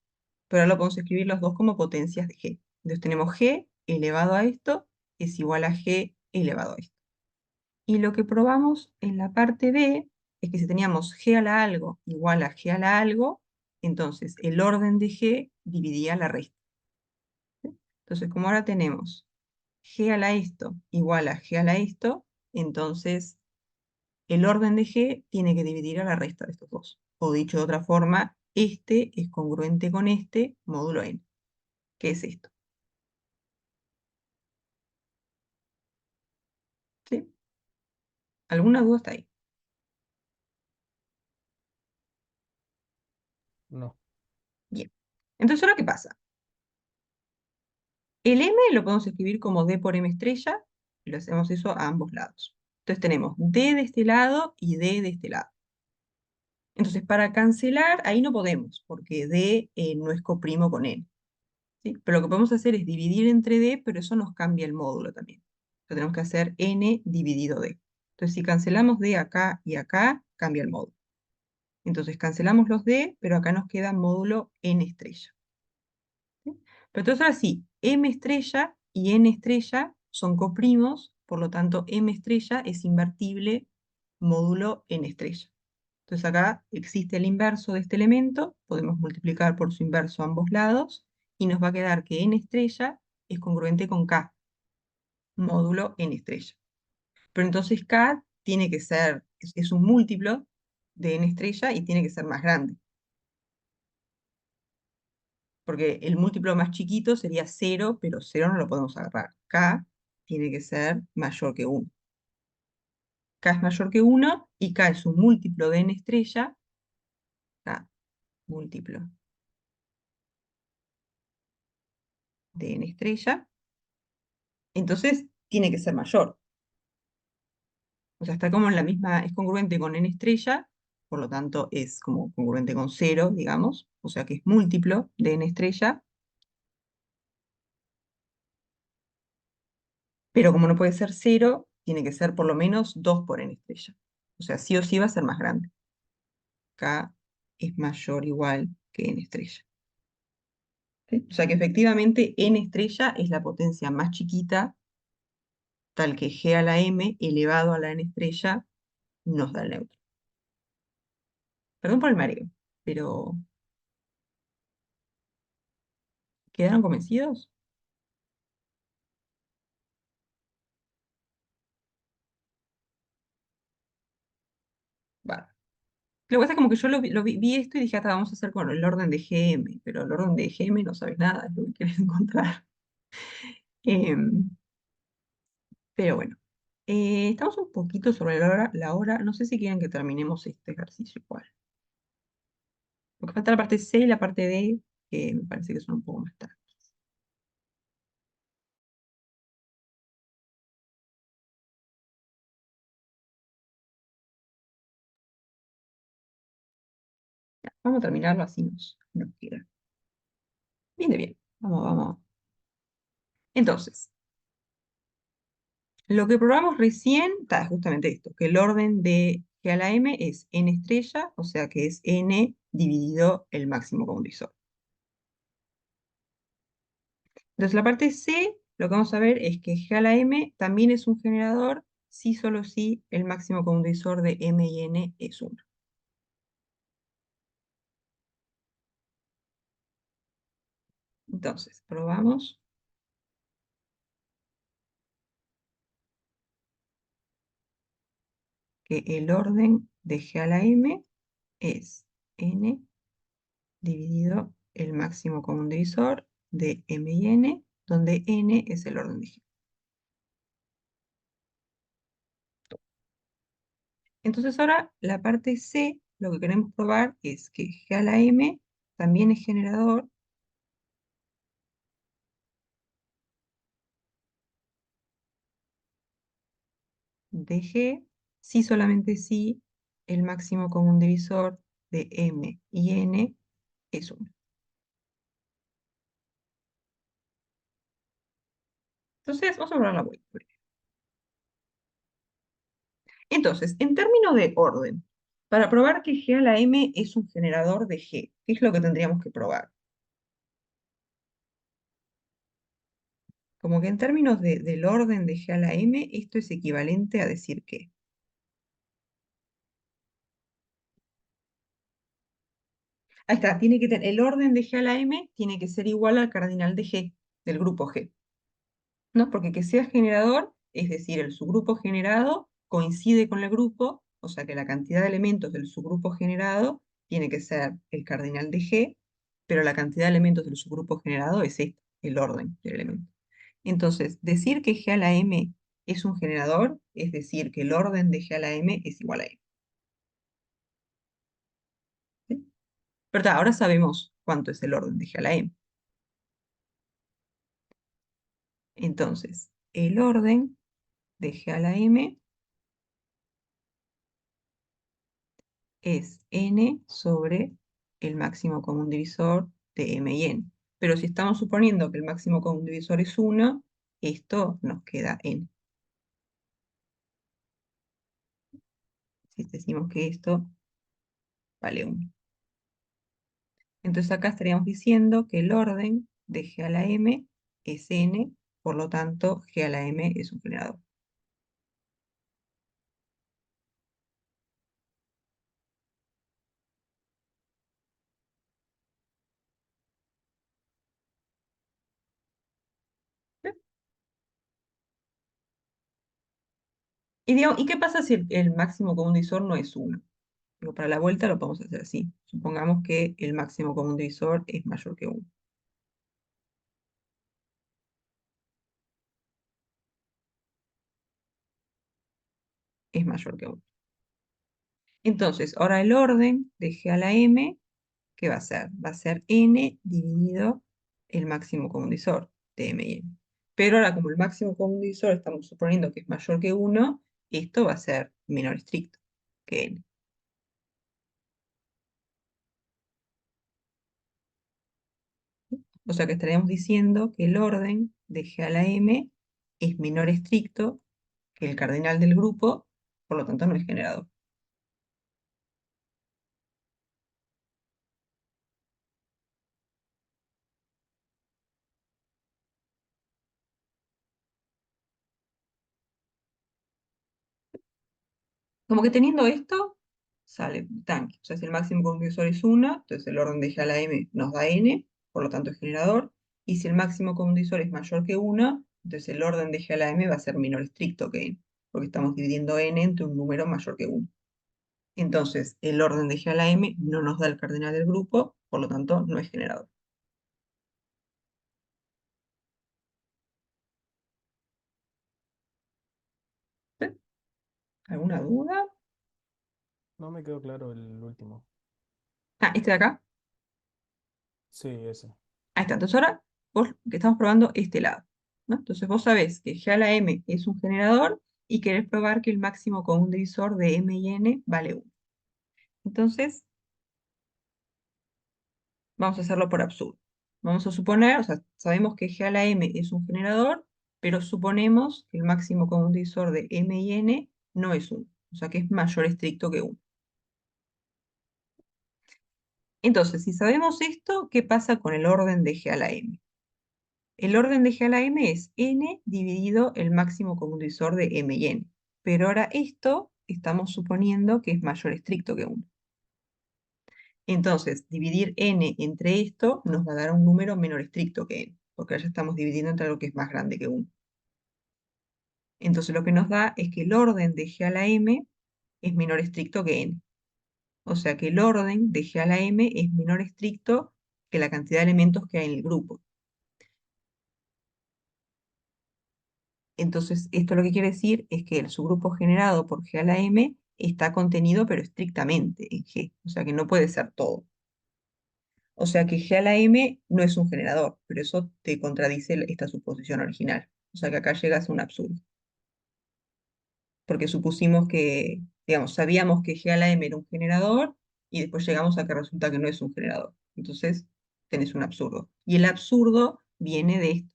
pero ahora lo podemos escribir los dos como potencias de G. Entonces tenemos G elevado a esto es igual a G elevado a esto. Y lo que probamos en la parte B es que si teníamos G a la algo igual a G a la algo, entonces el orden de G dividía la resta. ¿Sí? Entonces, como ahora tenemos G a la esto igual a G a la esto, entonces el orden de G tiene que dividir a la resta de estos dos. O dicho de otra forma, este es congruente con este módulo n. ¿Qué es esto? ¿Sí? ¿Alguna duda hasta ahí? No. Bien. Entonces, ¿ahora qué pasa? El m lo podemos escribir como d por m estrella, y lo hacemos eso a ambos lados. Entonces tenemos d de este lado y d de este lado. Entonces, para cancelar, ahí no podemos, porque d no es coprimo con n. ¿Sí? Pero lo que podemos hacer es dividir entre d, pero eso nos cambia el módulo también. Entonces tenemos que hacer n dividido d. Entonces si cancelamos d acá y acá, cambia el módulo. Entonces cancelamos los d, pero acá nos queda módulo n estrella. ¿Sí? Pero entonces ahora sí, m estrella y n estrella son coprimos, por lo tanto m estrella es invertible módulo n estrella. Entonces acá existe el inverso de este elemento, podemos multiplicar por su inverso a ambos lados, y nos va a quedar que n estrella es congruente con k, módulo n estrella. Pero entonces k tiene que ser, es un múltiplo de n estrella y tiene que ser más grande. Porque el múltiplo más chiquito sería 0, pero 0 no lo podemos agarrar. K tiene que ser mayor que 1. K es mayor que 1 y k es un múltiplo de n estrella. K múltiplo de n estrella. Entonces tiene que ser mayor. O sea, está como en la misma, es congruente con n estrella, por lo tanto es como congruente con 0, digamos, o sea que es múltiplo de n estrella, pero como no puede ser 0, tiene que ser por lo menos 2 por n estrella. O sea, sí o sí va a ser más grande. K es mayor o igual que n estrella. ¿Sí? O sea que efectivamente n estrella es la potencia más chiquita, tal que g a la m elevado a la n estrella nos da el neutro. Perdón por el mareo, pero ¿quedaron convencidos? Va. Lo que pasa es como que yo vi esto y dije, hasta vamos a hacer con el orden de GM, pero el orden de GM no sabes nada, es lo que quieres encontrar. Em, pero bueno, estamos un poquito sobre la hora. No sé si quieren que terminemos este ejercicio igual. Porque falta la parte C y la parte D, que me parece que son un poco más tarde. Ya, vamos a terminarlo así nos queda. Bien, de bien. Vamos, vamos. Entonces, lo que probamos recién está justamente esto, que el orden de G a la M es n estrella, o sea que es n dividido el máximo común divisor. Entonces, la parte C, lo que vamos a ver es que G a la M también es un generador si solo si el máximo común divisor de M y N es 1. Entonces, probamos que el orden de G a la M es N dividido el máximo común divisor de M y N, donde N es el orden de G. Entonces ahora la parte C, lo que queremos probar es que G a la M también es generador de G, si solamente si el máximo común divisor de M y N es 1. Entonces vamos a probar la vuelta. Entonces, en términos de orden, para probar que G a la M es un generador de G, ¿qué es lo que tendríamos que probar? Como que en términos del orden de G a la M, esto es equivalente a decir que. Ahí está, tiene que tener, el orden de G a la M tiene que ser igual al cardinal de G, del grupo G. ¿No? Porque que sea generador, es decir, el subgrupo generado coincide con el grupo, o sea que la cantidad de elementos del subgrupo generado tiene que ser el cardinal de G, pero la cantidad de elementos del subgrupo generado es este, el orden del elemento. Entonces, decir que G a la M es un generador, es decir, que el orden de G a la M es igual a M. ¿Sí? Pero ahora sabemos cuánto es el orden de G a la M. Entonces, el orden de G a la M es n sobre el máximo común divisor de m y n. Pero si estamos suponiendo que el máximo común divisor es 1, esto nos queda n. Si decimos que esto vale 1. Entonces acá estaríamos diciendo que el orden de G a la M es n, por lo tanto G a la M es un generador. ¿Y qué pasa si el máximo común divisor no es 1? Digo, para la vuelta lo podemos hacer así. Supongamos que el máximo común divisor es mayor que 1. Es mayor que 1. Entonces, ahora el orden de G a la M, ¿qué va a ser? Va a ser n dividido el máximo común divisor de m y n. Pero ahora, como el máximo común divisor estamos suponiendo que es mayor que 1, esto va a ser menor estricto que n. O sea que estaríamos diciendo que el orden de G a la M es menor estricto que el cardinal del grupo, por lo tanto no es generador. Como que teniendo esto, sale tanque. O sea, si el máximo común divisor es 1, entonces el orden de G a la M nos da N, por lo tanto es generador. Y si el máximo común divisor es mayor que 1, entonces el orden de G a la M va a ser menor estricto que N, porque estamos dividiendo N entre un número mayor que 1. Entonces, el orden de G a la M no nos da el cardinal del grupo, por lo tanto, no es generador. ¿Sí? ¿Alguna duda? No me quedó claro el último. Ah, este de acá. Sí, ese. Ahí está. Entonces ahora vos que estamos probando este lado, ¿no? Entonces vos sabés que G a la M es un generador y querés probar que el máximo común divisor de M y N vale 1. Entonces, vamos a hacerlo por absurdo. Vamos a suponer, o sea, sabemos que G a la M es un generador, pero suponemos que el máximo común divisor de M y N no es 1, o sea que es mayor estricto que 1. Entonces, si sabemos esto, ¿qué pasa con el orden de G a la M? El orden de G a la M es N dividido el máximo común divisor de M y N. Pero ahora esto estamos suponiendo que es mayor estricto que 1. Entonces, dividir N entre esto nos va a dar un número menor estricto que N, porque ahora ya estamos dividiendo entre algo que es más grande que 1. Entonces, lo que nos da es que el orden de G a la M es menor estricto que N. O sea que el orden de G a la M es menor estricto que la cantidad de elementos que hay en el grupo. Entonces, esto lo que quiere decir es que el subgrupo generado por G a la M está contenido, pero estrictamente en G. O sea que no puede ser todo. O sea que G a la M no es un generador, pero eso te contradice esta suposición original. O sea que acá llegas a un absurdo. Porque supusimos que, digamos, sabíamos que G a la M era un generador y después llegamos a que resulta que no es un generador. Entonces, tenés un absurdo. Y el absurdo viene de esto,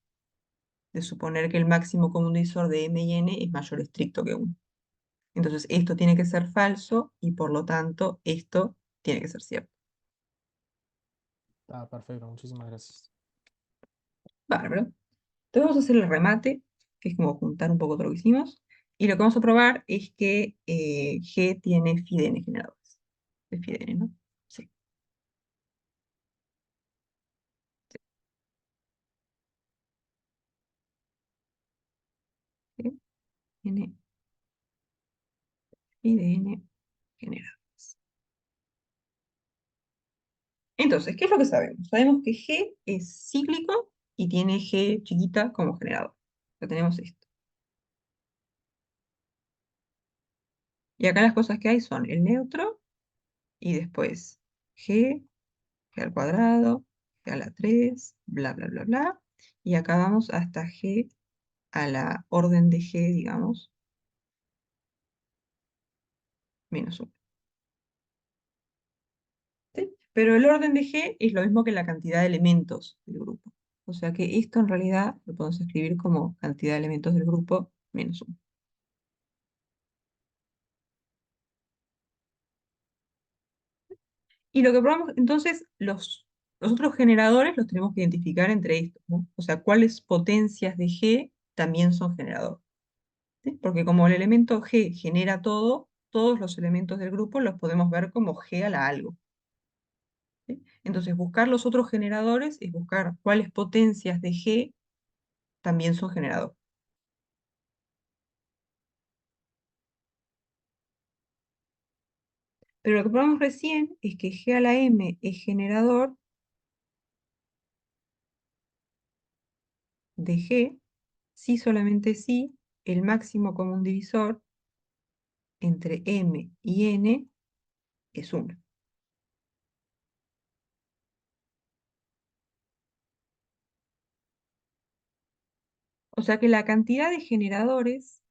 de suponer que el máximo común divisor de M y N es mayor estricto que 1. Entonces, esto tiene que ser falso y por lo tanto, esto tiene que ser cierto. Ah, perfecto, muchísimas gracias. Bárbaro. Entonces, vamos a hacer el remate, que es como juntar un poco todo lo que hicimos. Y lo que vamos a probar es que G tiene phi de n generadores. De phi de n, ¿no? Sí. G tiene phi de n generadores. Entonces, ¿qué es lo que sabemos? Sabemos que G es cíclico y tiene G chiquita como generador. Ya tenemos esto. Y acá las cosas que hay son el neutro y después G, G al cuadrado, G a la 3, bla, bla, bla, bla. Y acá vamos hasta G a la orden de G, digamos, menos 1. ¿Sí? Pero el orden de G es lo mismo que la cantidad de elementos del grupo. O sea que esto en realidad lo podemos escribir como cantidad de elementos del grupo menos 1. Y lo que probamos, entonces, los otros generadores los tenemos que identificar entre estos, ¿no? O sea, cuáles potencias de G también son generadores. ¿Sí? Porque como el elemento G genera todo, todos los elementos del grupo los podemos ver como G a la algo. ¿Sí? Entonces, buscar los otros generadores es buscar cuáles potencias de G también son generadores. Pero lo que probamos recién es que G a la M es generador de G si solamente si el máximo común divisor entre M y N es 1. O sea que la cantidad de generadores,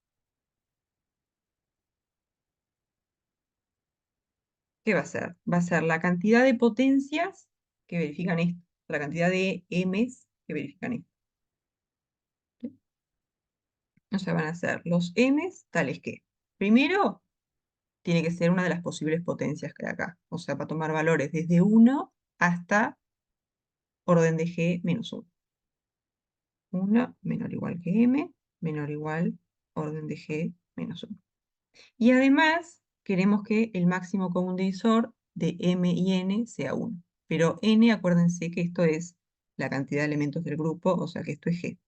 ¿qué va a ser? Va a ser la cantidad de potencias que verifican esto, la cantidad de M's que verifican esto. ¿Sí? O sea, van a ser los M's tales que, primero, tiene que ser una de las posibles potencias que hay acá. O sea, para tomar valores desde 1 hasta orden de G menos 1. 1 menor o igual que M, menor o igual orden de G menos 1. Y además, queremos que el máximo común divisor de m y n sea 1. Pero n, acuérdense que esto es la cantidad de elementos del grupo, o sea que esto es g.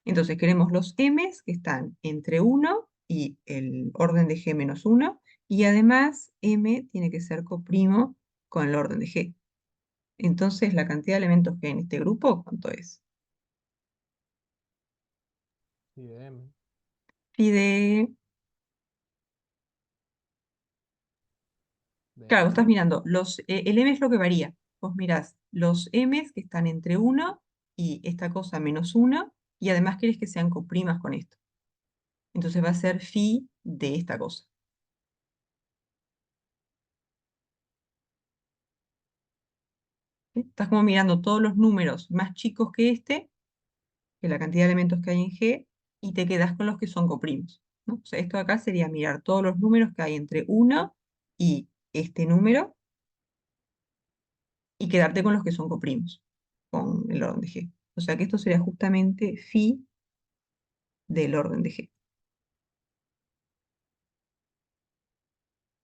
Entonces queremos los m's que están entre 1 y el orden de g menos 1, y además m tiene que ser coprimo con el orden de g. Entonces la cantidad de elementos que hay en este grupo, ¿cuánto es? Y de M. Phi de... De Claro, estás M. mirando, el m es lo que varía. Vos mirás los m's que están entre 1 y esta cosa menos 1, y además querés que sean coprimas con esto. Entonces va a ser phi de esta cosa. ¿Sí? Estás como mirando todos los números más chicos que este, que la cantidad de elementos que hay en G, y te quedas con los que son coprimos, ¿no? O sea, esto de acá sería mirar todos los números que hay entre 1 y este número, y quedarte con los que son coprimos, con el orden de G. O sea que esto sería justamente phi del orden de G.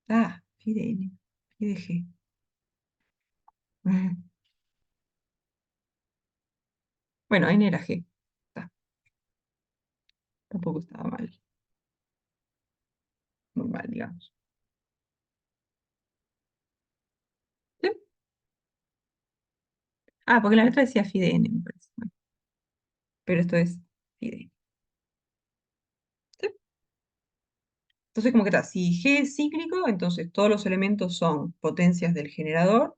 Ah, phi de n, phi de G. Bueno, n era G. Está, tampoco estaba mal, muy mal, digamos. ¿Sí? Ah, porque la letra decía phi de n, me parece. Bueno, pero esto es phi de n. ¿Sí? Entonces, como que está, si G es cíclico, entonces todos los elementos son potencias del generador,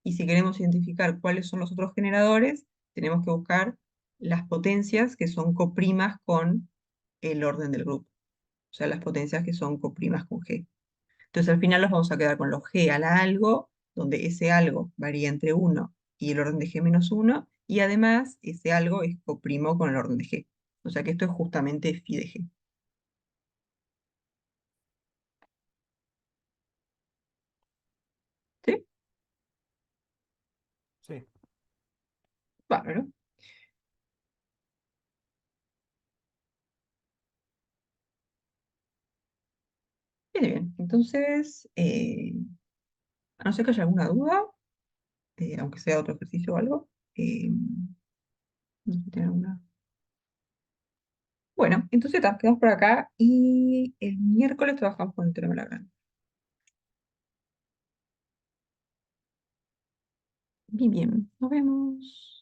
y si queremos identificar cuáles son los otros generadores, tenemos que buscar las potencias que son coprimas con el orden del grupo, o sea, las potencias que son coprimas con G. Entonces, al final nos vamos a quedar con los G a la algo, donde ese algo varía entre 1 y el orden de G menos 1, y además ese algo es coprimo con el orden de G. O sea que esto es justamente phi de G. ¿Sí? Sí. Bárbaro. Bien, bien. Entonces, a no ser que haya alguna duda, aunque sea otro ejercicio o algo, no sé si tienen alguna. Bueno, entonces quedamos por acá y el miércoles trabajamos con el teorema de Lagrange. Bien, bien. Nos vemos.